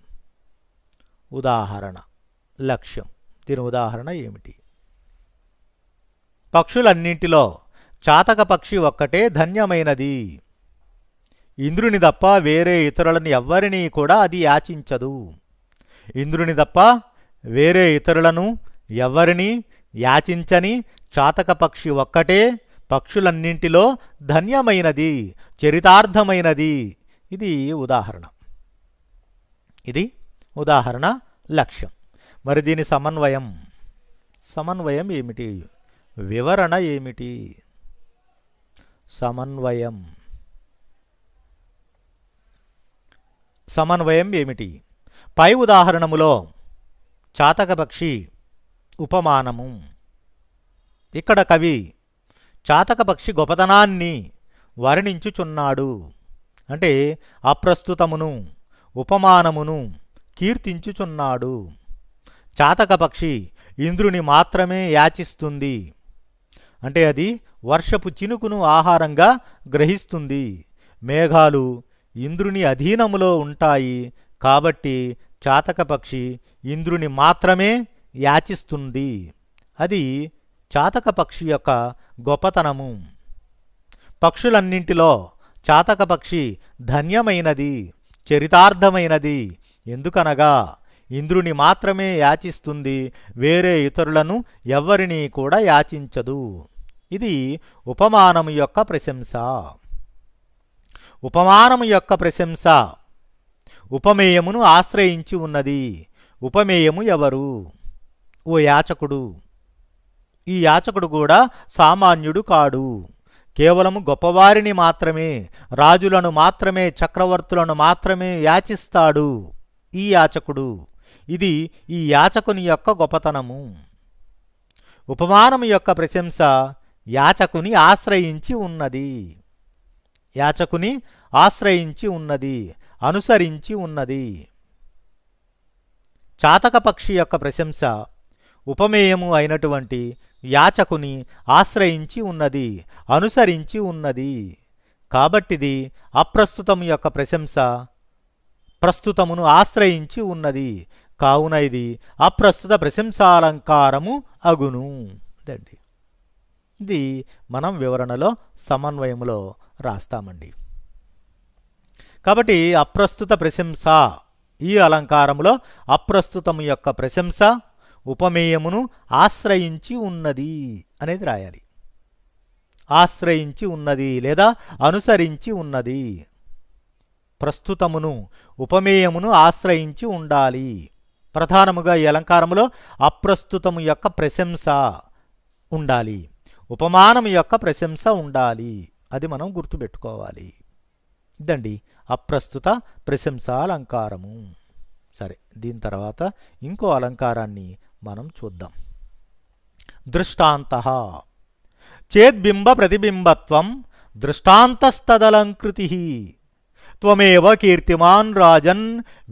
ఉదాహరణ. లక్ష్యం, దీని ఉదాహరణ ఏమిటి? పక్షులన్నింటిలో చాతక పక్షి ఒక్కటే ధన్యమైనది. ఇంద్రుని తప్ప వేరే ఇతరులను ఎవ్వరినీ కూడా అది యాచించదు. ఇంద్రుని తప్ప వేరే ఇతరులను ఎవ్వరినీ యాచించని చాతక పక్షి ఒక్కటే పక్షులన్నింటిలో ధన్యమైనది, చరితార్థమైనది. ఇది ఉదాహరణ. ఇది ఉదాహరణ లక్ష్యం. మరి దీని సమన్వయం, సమన్వయం ఏమిటి? వివరణ ఏమిటి? సమన్వయం, సమన్వయం ఏమిటి? పై ఉదాహరణములో చాతక పక్షి ఉపమానము. ఇక్కడ కవి చాతక పక్షి గొప్పతనాన్ని వర్ణించుచున్నాడు. అంటే అప్రస్తుతమును ఉపమానమును కీర్తించుచున్నాడు. చాతక పక్షి ఇంద్రుని మాత్రమే యాచిస్తుంది. అంటే అది వర్షపు చినుకును ఆహారంగా గ్రహిస్తుంది. మేఘాలు ఇంద్రుని అధీనములో ఉంటాయి కాబట్టి చాతక పక్షి ఇంద్రుని మాత్రమే యాచిస్తుంది. అది చాతక పక్షి యొక్క గొప్పతనము. పక్షులన్నింటిలో చాతక పక్షి ధన్యమైనది, చరితార్థమైనది. ఎందుకనగా ఇంద్రుని మాత్రమే యాచిస్తుంది, వేరే ఇతరులను ఎవ్వరినీ కూడా యాచించదు. ఇది ఉపమానము యొక్క ప్రశంస. ఉపమానము యొక్క ప్రశంస ఉపమేయమును ఆశ్రయించి ఉన్నది. ఉపమేయము ఎవరు? ఓ యాచకుడు. ఈ యాచకుడు కూడా సామాన్యుడు కాడు. కేవలము గొప్పవారిని మాత్రమే, రాజులను మాత్రమే, చక్రవర్తులను మాత్రమే యాచిస్తాడు ఈ యాచకుడు. ఇది ఈ యాచకుని యొక్క గొప్పతనము. ఉపమానము యొక్క ప్రశంస యాచకుని ఆశ్రయించి ఉన్నది. యాచకుని ఆశ్రయించి ఉన్నది, అనుసరించి ఉన్నది. చాతక పక్షి యొక్క ప్రశంస ఉపమేయము అయినటువంటి యాచకుని ఆశ్రయించి ఉన్నది, అనుసరించి ఉన్నది. కాబట్టిది అప్రస్తుతము యొక్క ప్రశంస ప్రస్తుతమును ఆశ్రయించి ఉన్నది. కావున ఇది అప్రస్తుత ప్రశంసాలంకారము అగును. ఇదండి, ఇది మనం వివరణలో సమన్వయములో రాస్తామండి. కాబట్టి అప్రస్తుత ప్రశంస, ఈ అలంకారములో అప్రస్తుతము యొక్క ప్రశంస ఉపమేయమును ఆశ్రయించి ఉన్నది అనేది రాయాలి. ఆశ్రయించి ఉన్నది లేదా అనుసరించి ఉన్నది. ప్రస్తుతమును ఉపమేయమును ఆశ్రయించి ఉండాలి. ప్రధానముగా ఈ అలంకారములో అప్రస్తుతము యొక్క ప్రశంస ఉండాలి, ఉపమానము యొక్క ప్రశంస ఉండాలి. అది మనం గుర్తుపెట్టుకోవాలి. ఇదండి అప్రస్తుత ప్రశంస అలంకారము. సరే, దీని తర్వాత ఇంకో అలంకారాన్ని మనం చూద్దాం. దృష్టాంతః చేద్బింబ ప్రతిబింబత్వం దృష్టాంతస్తదలంకృతి త్వమేవ కీర్తిమాన్ రాజన్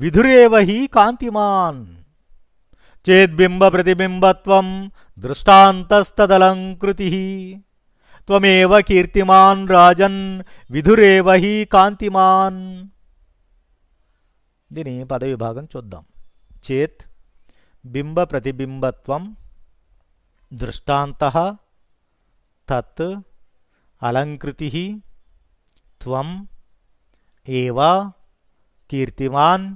విధురేవ హి కాంతిమాన్. చేద్బింబ ప్రతిబింబత్వం దృష్టాంతస్తదలంకృతి త్వమేవ కీర్తిమాన్ రాజన్ విధురేవ హి కాంతిమాన్. దీని పదవిభాగం చూద్దాం. చేత్ బింబ ప్రతిబింబత్వం దృష్టాంతః తత్ అలంకృతి త్వం ఏవ కీర్తిమాన్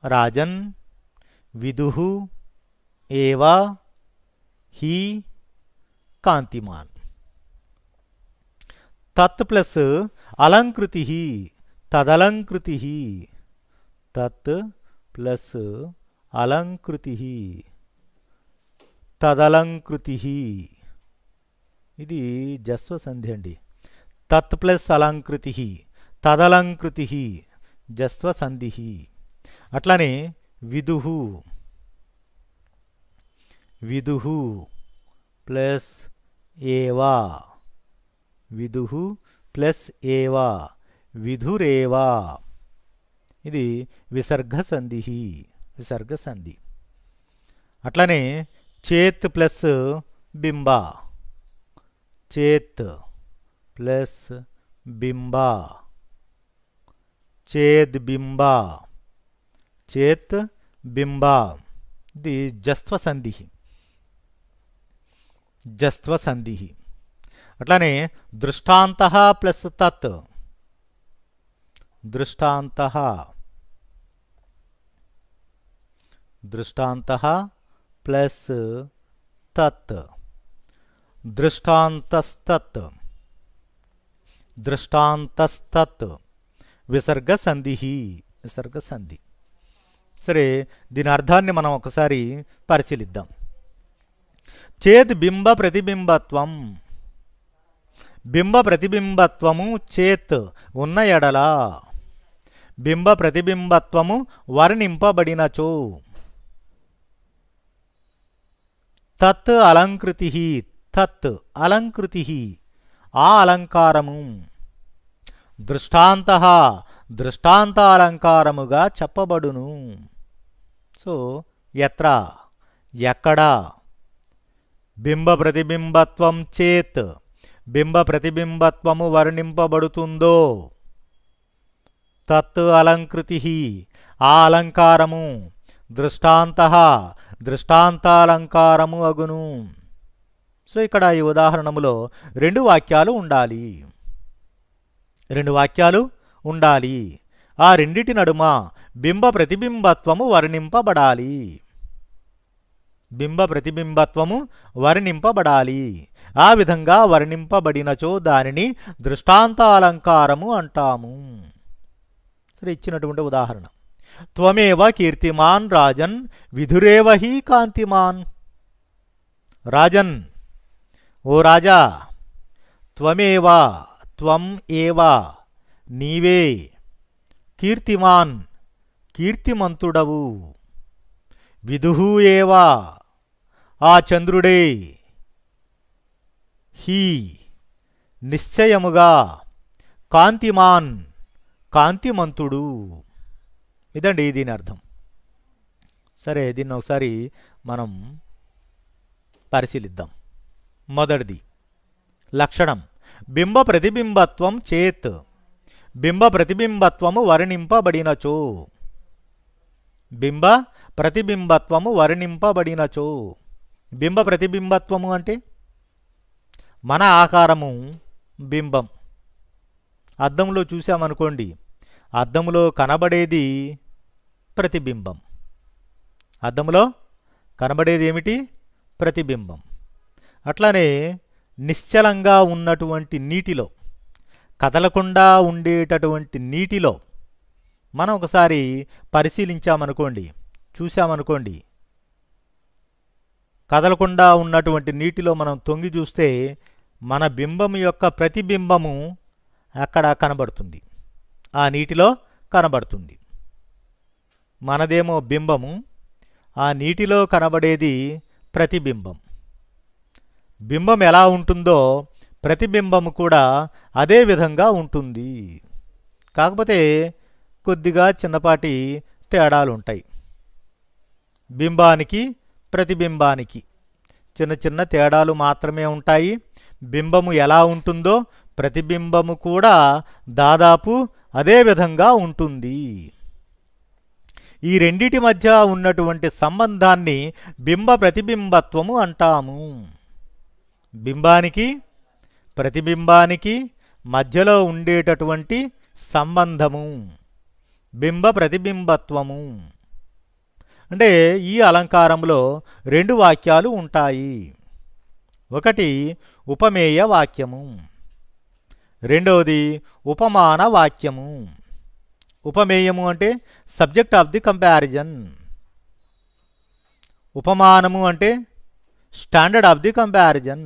రాజన్ విదుః ఏవ హి కాంతిమాన్. తత్ ప్లస్ అలంకృతి తదలంకృతి, తత్ ప్లస్ అలంకృతి తదలంకృతి. ఇది జస్వ సంధి అండి. తత్ ప్లస్ అలంకృతి తదలంకృతి జస్వ సంధి. అట్లానే విదుః విదుః ప్లస్ ఏవా, విదుః ప్లస్ ఏవా విధురేవా. ఇది విసర్గ సంధి, విసర్గ సంధి. అట్లనే చేత్ ప్లస్ బింబ, చేత్ ప్లస్ బింబ, చేద్ బింబ, చేత్ బింబ. ఇది జస్వ సంధి, జస్వ సంధి. అట్లానే దృష్టాంతః ప్లస్ తత్, దృష్టాంతః, దృష్టాంతః ప్లస్ తత్, దృష్టాంతస్తత్, దృష్టాంతస్తత్ విసర్గ సంధి, విసర్గ సంధి. సరే, దీని అర్థాన్ని మనం ఒకసారి పరిశీలిద్దాం. చేద్ బింబ ప్రతిబింబత్వం, బింబ ప్రతిబింబత్వము చేత్ ఉన్న ఎడల, బింబ ప్రతిబింబత్వము వర్ణింపబడినచో, తత్ అలంకృతి, తత్ అలంకృతి ఆ అలంకారము, దృష్టాంతః దృష్టాంత అలంకారముగా చెప్పబడును. సో ఎత్ర ఎక్కడ, బింబ ప్రతిబింబత్వం చేత్ బింబ ప్రతిబింబత్వము వర్ణింపబడుతుందో, తత్ అలంకృతి ఆ అలంకారము, దృష్టాంతః దృష్టాంతాలంకారము అగును. సో ఇక్కడ ఈ ఉదాహరణములో రెండు వాక్యాలు ఉండాలి, రెండు వాక్యాలు ఉండాలి. ఆ రెండిటి నడుమ బింబ ప్రతిబింబత్వము వర్ణింపబడాలి, బింబ ప్రతిబింబత్వము వర్ణింపబడాలి. ఆ విధంగా వర్ణింపబడినచో దానిని దృష్టాంతాలంకారము అంటాము. సరే, ఇచ్చినటువంటి ఉదాహరణ త్వమేవ కీర్తిమాన్ రాజన్ విధురేవ హి కాంతిమాన్. రాజన్ ఓ రాజా, త్వమేవ త్వం ఏవ నీవే, కీర్తిమాన్ కీర్తిమంతుడవు, విదుః ఏవ ఆ చంద్రుడే, హి నిశ్చయముగా, కాంతిమాన్ కాంతిమంతుడు. ఇదండి దీని అర్థం. సరే, దీన్ని ఒకసారి మనం పరిశీలిద్దాం. మొదటిది లక్షణం బింబ ప్రతిబింబత్వం చేత్, బింబ ప్రతిబింబత్వము వర్ణింపబడినచో, బింబ ప్రతిబింబత్వము వర్ణింపబడినచో. బింబ ప్రతిబింబత్వము అంటే మన ఆకారము బింబం. అద్దంలో చూసామనుకోండి, అద్దంలో కనబడేది ప్రతిబింబం. అద్దంలో కనబడేది ఏమిటి? ప్రతిబింబం. అట్లానే నిశ్చలంగా ఉన్నటువంటి నీటిలో, కదలకుండా ఉండేటటువంటి నీటిలో మనం ఒకసారి పరిశీలించామనుకోండి, చూసామనుకోండి, కదలకుండా ఉన్నటువంటి నీటిలో మనం తొంగి చూస్తే మన బింబం యొక్క ప్రతిబింబము అక్కడ కనబడుతుంది, ఆ నీటిలో కనబడుతుంది. మనదేమో బింబము, ఆ నీటిలో కనబడేది ప్రతిబింబం. బింబం ఎలా ఉంటుందో ప్రతిబింబము కూడా అదే విధంగా ఉంటుంది. కాకపోతే కొద్దిగా చిన్నపాటి తేడాలు ఉంటాయి. బింబానికి ప్రతిబింబానికి చిన్న చిన్న తేడాలు మాత్రమే ఉంటాయి. బింబము ఎలా ఉంటుందో ప్రతిబింబము కూడా దాదాపు అదే విధంగా ఉంటుంది. ఈ రెండిటి మధ్య ఉన్నటువంటి సంబంధాన్ని బింబ ప్రతిబింబత్వము అంటాము. బింబానికి ప్రతిబింబానికి మధ్యలో ఉండేటటువంటి సంబంధము బింబ ప్రతిబింబత్వము. అంటే ఈ అలంకారంలో రెండు వాక్యాలు ఉంటాయి. ఒకటి ఉపమేయ వాక్యము, రెండవది ఉపమాన వాక్యము. ఉపమేయము అంటే సబ్జెక్ట్ ఆఫ్ ది కంపారిజన్, ఉపమానము అంటే స్టాండర్డ్ ఆఫ్ ది కంపారిజన్.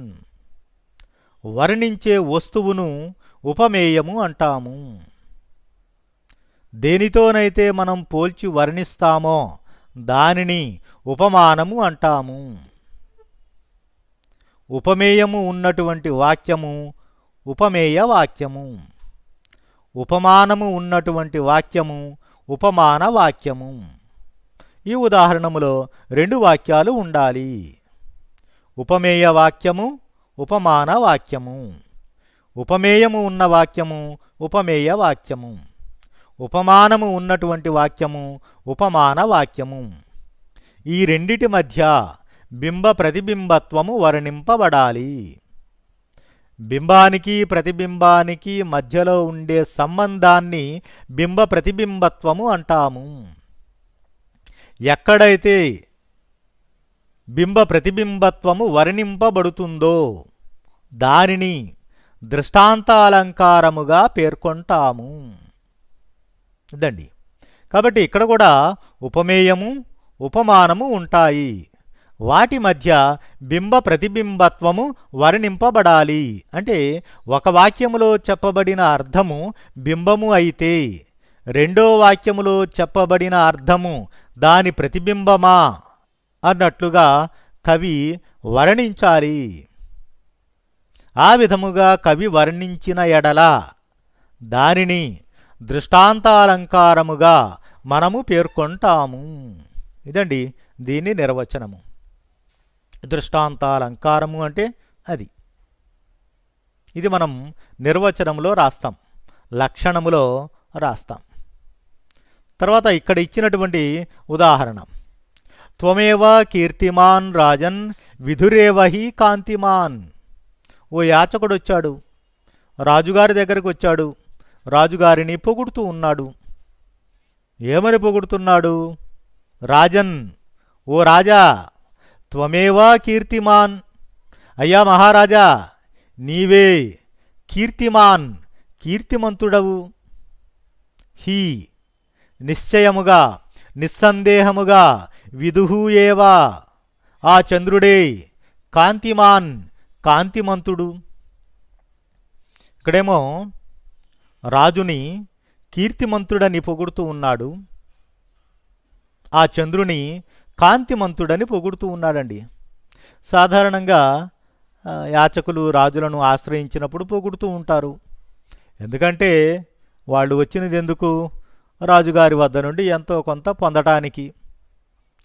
వర్ణించే వస్తువును ఉపమేయము అంటాము. దేనితోనైతే మనం పోల్చి వర్ణిస్తామో దానిని ఉపమానము అంటాము. ఉపమేయము ఉన్నటువంటి వాక్యము ఉపమేయ వాక్యము, ఉపమానము ఉన్నటువంటి వాక్యము ఉపమాన వాక్యము. ఈ ఉదాహరణములో రెండు వాక్యాలు ఉండాలి. ఉపమేయ వాక్యము ఉపమాన వాక్యము. ఉపమేయము ఉన్న వాక్యము ఉపమేయ వాక్యము, ఉపమానము ఉన్నటువంటి వాక్యము ఉపమాన వాక్యము. ఈ రెండిటి మధ్య బింబ ప్రతిబింబత్వము వర్ణింపబడాలి. బింబానికి ప్రతిబింబానికి మధ్యలో ఉండే సంబంధాన్ని బింబ ప్రతిబింబత్వము అంటాము. ఎక్కడైతే బింబ ప్రతిబింబత్వము వర్ణింపబడుతుందో దానిని దృష్టాంతాలంకారముగా పేర్కొంటాము. ఇదండి. కాబట్టి ఇక్కడ కూడా ఉపమేయము ఉపమానము ఉంటాయి. వాటి మధ్య బింబ ప్రతిబింబత్వము వర్ణింపబడాలి. అంటే ఒక వాక్యములో చెప్పబడిన అర్థము బింబము అయితే రెండో వాక్యములో చెప్పబడిన అర్థము దాని ప్రతిబింబమా అన్నట్లుగా కవి వర్ణించాలి. ఆ విధముగా కవి వర్ణించిన ఎడల దానిని దృష్టాంతాలంకారముగా మనము పేర్కొంటాము. ఇదండి దీని నిర్వచనము. దృష్టాంతాలంకారము అంటే అది. ఇది మనం నిర్వచనములో రాస్తాం, లక్షణములో రాస్తాం. తర్వాత ఇక్కడ ఇచ్చినటువంటి ఉదాహరణ, త్వమేవ కీర్తిమాన్ రాజన్ విధురేవహి కాంతిమాన్. ఓ యాచకుడు వచ్చాడు, రాజుగారి దగ్గరకు వచ్చాడు, రాజుగారిని పొగుడుతూ ఉన్నాడు. ఏమని పొగుడుతున్నాడు? రాజన్, ఓ రాజా, త్వమేవా కీర్తిమాన్, అయ్యా మహారాజా నీవే కీర్తిమాన్ కీర్తిమంతుడవు. హీ నిశ్చయముగా నిస్సందేహముగా విదుహు ఏవా ఆ చంద్రుడే కాంతిమాన్ కాంతిమంతుడు. ఇక్కడేమో రాజుని కీర్తిమంతుడని పొగుడుతూ ఉన్నాడు, ఆ చంద్రుని కాంతిమంతుడని పొగుడుతూ ఉన్నాడండి. సాధారణంగా యాచకులు రాజులను ఆశ్రయించినప్పుడు పొగుడుతూ ఉంటారు. ఎందుకంటే వాళ్ళు వచ్చినది ఎందుకు? రాజుగారి వద్ద నుండి ఎంతో కొంత పొందటానికి.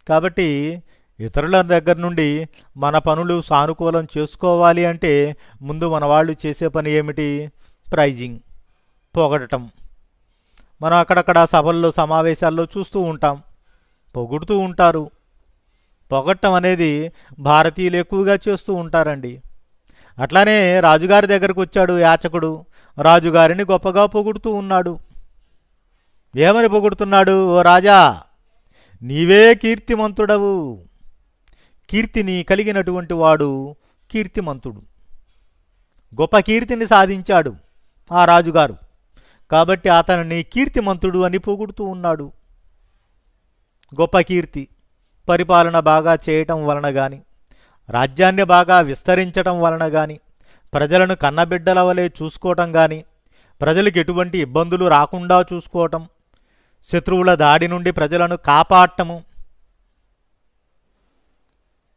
కాబట్టి ఇతరుల దగ్గర నుండి మన పనులు సానుకూలం చేసుకోవాలి అంటే ముందు మన వాళ్ళు చేసే పని ఏమిటి? ప్రైజింగ్, పొగడటం. మనం అక్కడక్కడ సభల్లో సమావేశాల్లో చూస్తూ ఉంటాం, పొగుడుతూ ఉంటారు. పొగట్టం అనేది భారతీయులు ఎక్కువగా చేస్తూ ఉంటారండి. అట్లానే రాజుగారి దగ్గరకు వచ్చాడు యాచకుడు, రాజుగారిని గొప్పగా పొగుడుతూ ఉన్నాడు. ఏమని పొగుడుతున్నాడు? ఓ రాజా నీవే కీర్తిమంతుడవు, కీర్తిని కలిగినటువంటి వాడు కీర్తిమంతుడు. గొప్ప కీర్తిని సాధించాడు ఆ రాజుగారు, కాబట్టి అతనిని కీర్తిమంతుడు అని పొగుడుతూ ఉన్నాడు. గొప్ప కీర్తి, పరిపాలన బాగా చేయటం వలన కానీ, రాజ్యాన్ని బాగా విస్తరించటం వలన కానీ, ప్రజలను కన్నబిడ్డల వలె చూసుకోవటం కానీ, ప్రజలకు ఎటువంటి ఇబ్బందులు రాకుండా చూసుకోవటం, శత్రువుల దాడి నుండి ప్రజలను కాపాడటము,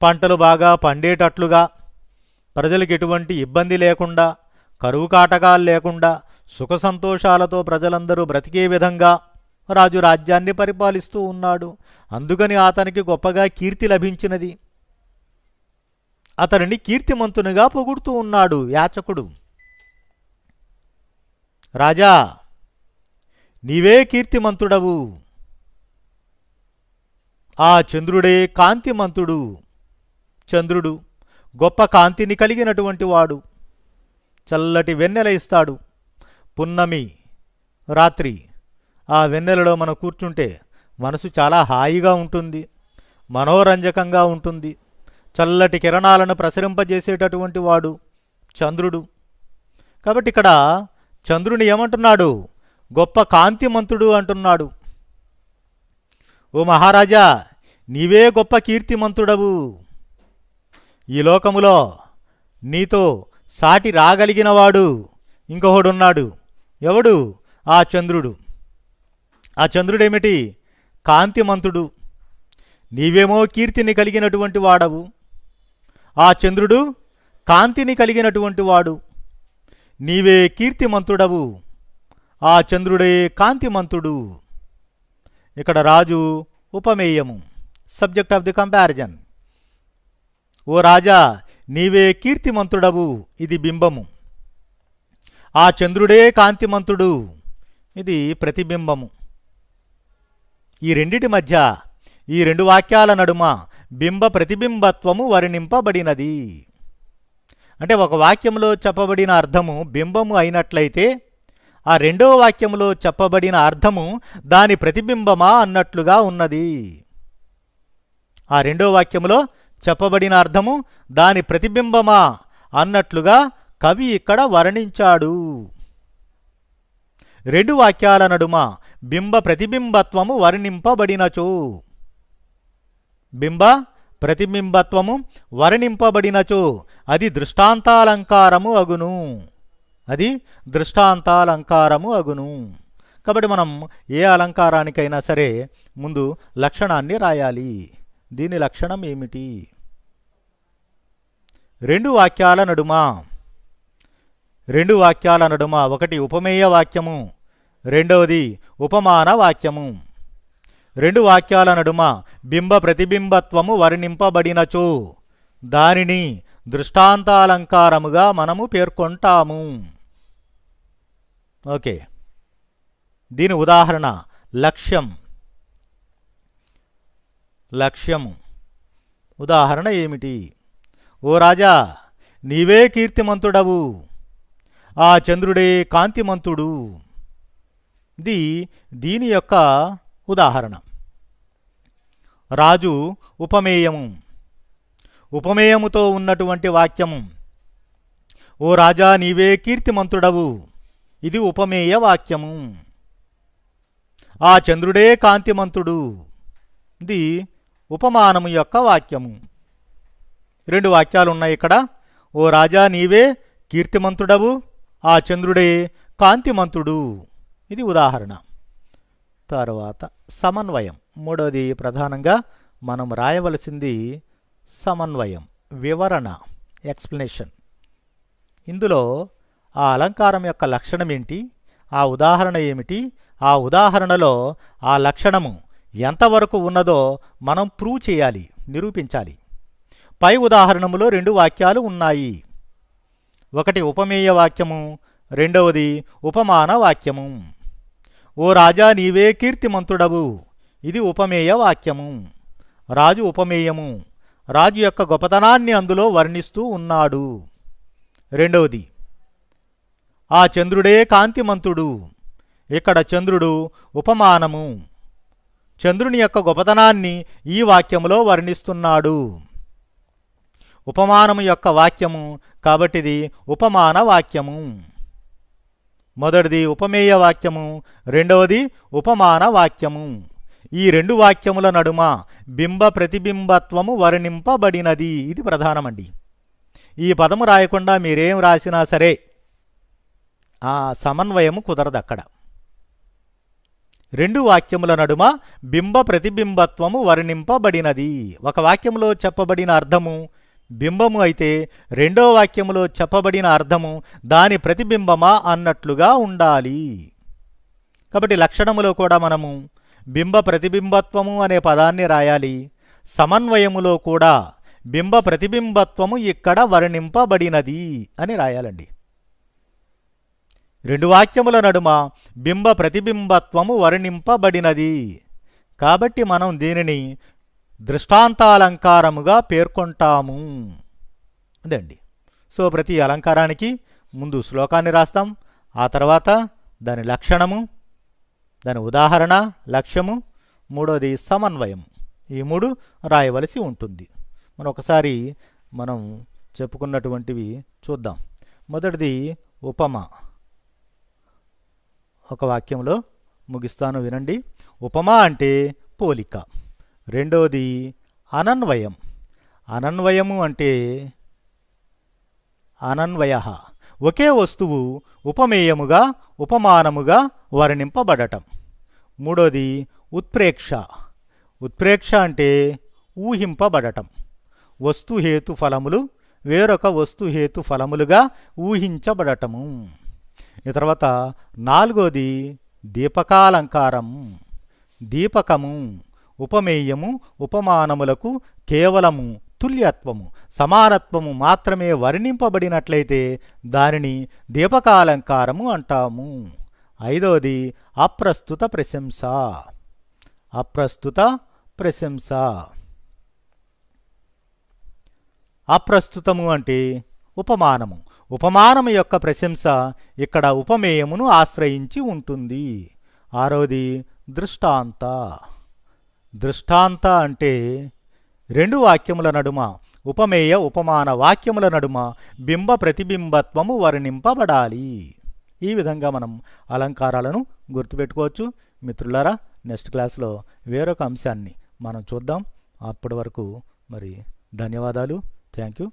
పంటలు బాగా పండేటట్లుగా, ప్రజలకు ఎటువంటి ఇబ్బంది లేకుండా, కరువు కాటకాలు లేకుండా, సుఖ సంతోషాలతో ప్రజలందరూ బ్రతికే విధంగా రాజు రాజ్యాన్ని పరిపాలిస్తూ ఉన్నాడు. అందుకని అతనికి గొప్పగా కీర్తి లభించినది. అతనిని కీర్తిమంతునిగా పొగుడుతూ ఉన్నాడు యాచకుడు. రాజా, నీవే కీర్తిమంతుడవు. ఆ చంద్రుడే కాంతిమంతుడు. చంద్రుడు గొప్ప కాంతిని కలిగినటువంటి వాడు. చల్లటి వెన్నెల ఇస్తాడు. పున్నమి రాత్రి ఆ వెన్నెలలో మనం కూర్చుంటే మనసు చాలా హాయిగా ఉంటుంది, మనోరంజకంగా ఉంటుంది. చల్లటి కిరణాలను ప్రసరింపజేసేటటువంటి వాడు చంద్రుడు. కాబట్టి ఇక్కడ చంద్రుని ఏమంటున్నాడు? గొప్ప కాంతిమంతుడు అంటున్నాడు. ఓ మహారాజా, నీవే గొప్ప కీర్తిమంతుడవు. ఈ లోకములో నీతో సాటి రాగలిగినవాడు ఇంకొకడున్నాడు. ఎవడు? ఆ చంద్రుడు. ఆ చంద్రుడేమిటి? కాంతిమంతుడు. నీవేమో కీర్తిని కలిగినటువంటి వాడవు. ఆ చంద్రుడు కాంతిని కలిగినటువంటి వాడు. నీవే కీర్తిమంతుడవు, ఆ చంద్రుడే కాంతిమంతుడు. ఇక్కడ రాజు ఉపమేయము, సబ్జెక్ట్ ఆఫ్ ది కంపారిజన్. ఓ రాజా, నీవే కీర్తిమంతుడవు, ఇది బింబము. ఆ చంద్రుడే కాంతిమంతుడు, ఇది ప్రతిబింబము. ఈ రెండిటి మధ్య, ఈ రెండు వాక్యాల నడుమ బింబ ప్రతిబింబత్వము వర్ణింపబడినది. అంటే ఒక వాక్యంలో చెప్పబడిన అర్థము బింబము అయినట్లయితే, ఆ రెండవ వాక్యంలో చెప్పబడిన అర్థము దాని ప్రతిబింబమా అన్నట్లుగా ఉన్నది. ఆ రెండవ వాక్యములో చెప్పబడిన అర్థము దాని ప్రతిబింబమా అన్నట్లుగా కవి ఇక్కడ వర్ణించాడు. రెండు వాక్యాల నడుమ బింబ ప్రతిబింబత్వము వర్ణింపబడినచో, బింబ ప్రతిబింబత్వము వర్ణింపబడినచో అది దృష్టాంతాలంకారము అగును. అది దృష్టాంతాలంకారము అగును. కాబట్టి మనం ఏ అలంకారానికైనా సరే ముందు లక్షణాన్ని రాయాలి. దీని లక్షణం ఏమిటి? రెండు వాక్యాల నడుమ ఒకటి ఉపమేయ వాక్యము, రెండవది ఉపమాన వాక్యము. రెండు వాక్యాల నడుమ బింబ ప్రతిబింబత్వము వర్ణింపబడినచో దానిని దృష్టాంతాలంకారముగా మనము పేర్కొంటాము. ఓకే, దీని ఉదాహరణ లక్ష్యం. లక్ష్యము ఉదాహరణ ఏమిటి? ఓ రాజా, నీవే కీర్తిమంతుడవు, ఆ చంద్రుడే కాంతిమంతుడు. దీని యొక్క ఉదాహరణ. రాజు ఉపమేయము, ఉపమేయముతో ఉన్నటువంటి వాక్యము. ఓ రాజా, నీవే కీర్తిమంతుడవు, ఇది ఉపమేయ వాక్యము. ఆ చంద్రుడే కాంతిమంతుడు, ఇది ఉపమానము యొక్క వాక్యము. రెండు వాక్యాలు ఉన్నాయి ఇక్కడ. ఓ రాజా, నీవే కీర్తిమంతుడవు, ఆ చంద్రుడే కాంతిమంతుడు, ఇది ఉదాహరణ. తర్వాత సమన్వయం. మూడవది ప్రధానంగా మనం రాయవలసింది సమన్వయం, వివరణ, ఎక్స్ప్లెనేషన్. ఇందులో ఆ అలంకారం యొక్క లక్షణం ఏంటి, ఆ ఉదాహరణ ఏమిటి, ఆ ఉదాహరణలో ఆ లక్షణము ఎంతవరకు ఉన్నదో మనం ప్రూవ్ చేయాలి, నిరూపించాలి. పై ఉదాహరణములో రెండు వాక్యాలు ఉన్నాయి. ఒకటి ఉపమేయ వాక్యము, రెండవది ఉపమాన వాక్యము. ఓ రాజా, నీవే కీర్తిమంతుడవు, ఇది ఉపమేయ వాక్యము. రాజు ఉపమేయము, రాజు యొక్క గొప్పతనాన్ని అందులో వర్ణిస్తూ ఉన్నాడు. రెండవది, ఆ చంద్రుడే కాంతిమంతుడు, ఇక్కడ చంద్రుడు ఉపమానము. చంద్రుని యొక్క గొప్పతనాన్ని ఈ వాక్యములో వర్ణిస్తున్నాడు. ఉపమానము యొక్క వాక్యము కాబట్టిది ఉపమాన వాక్యము. మొదటిది ఉపమేయ వాక్యము, రెండవది ఉపమాన వాక్యము. ఈ రెండు వాక్యముల నడుమ బింబ ప్రతిబింబత్వము వర్ణింపబడినది. ఇది ప్రధానమండి. ఈ పదము రాయకుండా మీరేం రాసినా సరే ఆ సమన్వయము కుదరదు అక్కడ. రెండు వాక్యముల నడుమ బింబ ప్రతిబింబత్వము వర్ణింపబడినది. ఒక వాక్యములో చెప్పబడిన అర్థము బింబము అయితే రెండో వాక్యములో చెప్పబడిన అర్థము దాని ప్రతిబింబమా అన్నట్లుగా ఉండాలి. కాబట్టి లక్షణములో కూడా మనము బింబ ప్రతిబింబత్వము అనే పదాన్ని రాయాలి. సమన్వయములో కూడా బింబ ప్రతిబింబత్వము ఇక్కడ వర్ణింపబడినది అని రాయాలండి. రెండు వాక్యముల నడుమ బింబ ప్రతిబింబత్వము వర్ణింపబడినది. కాబట్టి మనం దీనిని దృష్టాంతాలంకారముగా పేర్కొంటాము. అదండి. సో ప్రతి అలంకారానికి ముందు శ్లోకాన్ని రాస్తాం, ఆ తర్వాత దాని లక్షణము, దాని ఉదాహరణ, లక్ష్యము, మూడోది సమన్వయం. ఈ మూడు రాయవలసి ఉంటుంది. మనం ఒకసారి మనం చెప్పుకున్నటువంటివి చూద్దాం. మొదటిది ఉపమ. ఒక వాక్యంలో ముగిస్తాను వినండి. ఉపమ అంటే పోలిక. రెండోది అనన్వయం. అనన్వయము అంటే అనన్వయ, ఒకే వస్తువు ఉపమేయముగా ఉపమానముగా వర్ణింపబడటం. మూడోది ఉత్ప్రేక్ష. ఉత్ప్రేక్ష అంటే ఊహింపబడటం. వస్తుహేతు ఫలములు వేరొక వస్తుహేతు ఫలములుగా ఊహించబడటము. ఈ తర్వాత నాలుగోది దీపకాలంకారం. దీపకము ఉపమేయము ఉపమానములకు కేవలము తుల్యత్వము సమానత్వము మాత్రమే వర్ణింపబడినట్లయితే దానిని దీపకాలంకారము అంటాము. ఐదవది అప్రస్తుత ప్రశంస. అప్రస్తుత ప్రశంస. అప్రస్తుతము అంటే ఉపమానము. ఉపమానము యొక్క ప్రశంస ఇక్కడ ఉపమేయమును ఆశ్రయించి ఉంటుంది. ఆరవది దృష్టాంత. దృష్టాంత అంటే రెండు వాక్యముల నడుమ ఉపమేయ ఉపమాన వాక్యముల నడుమ బింబ ప్రతిబింబత్వము వర్ణింపబడాలి. ఈ విధంగా మనం అలంకారాలను గుర్తుపెట్టుకోవచ్చు. మిత్రులారా, నెక్స్ట్ క్లాస్లో వేరొక అంశాన్ని మనం చూద్దాం. అప్పటి వరకు మరి ధన్యవాదాలు. Thank you.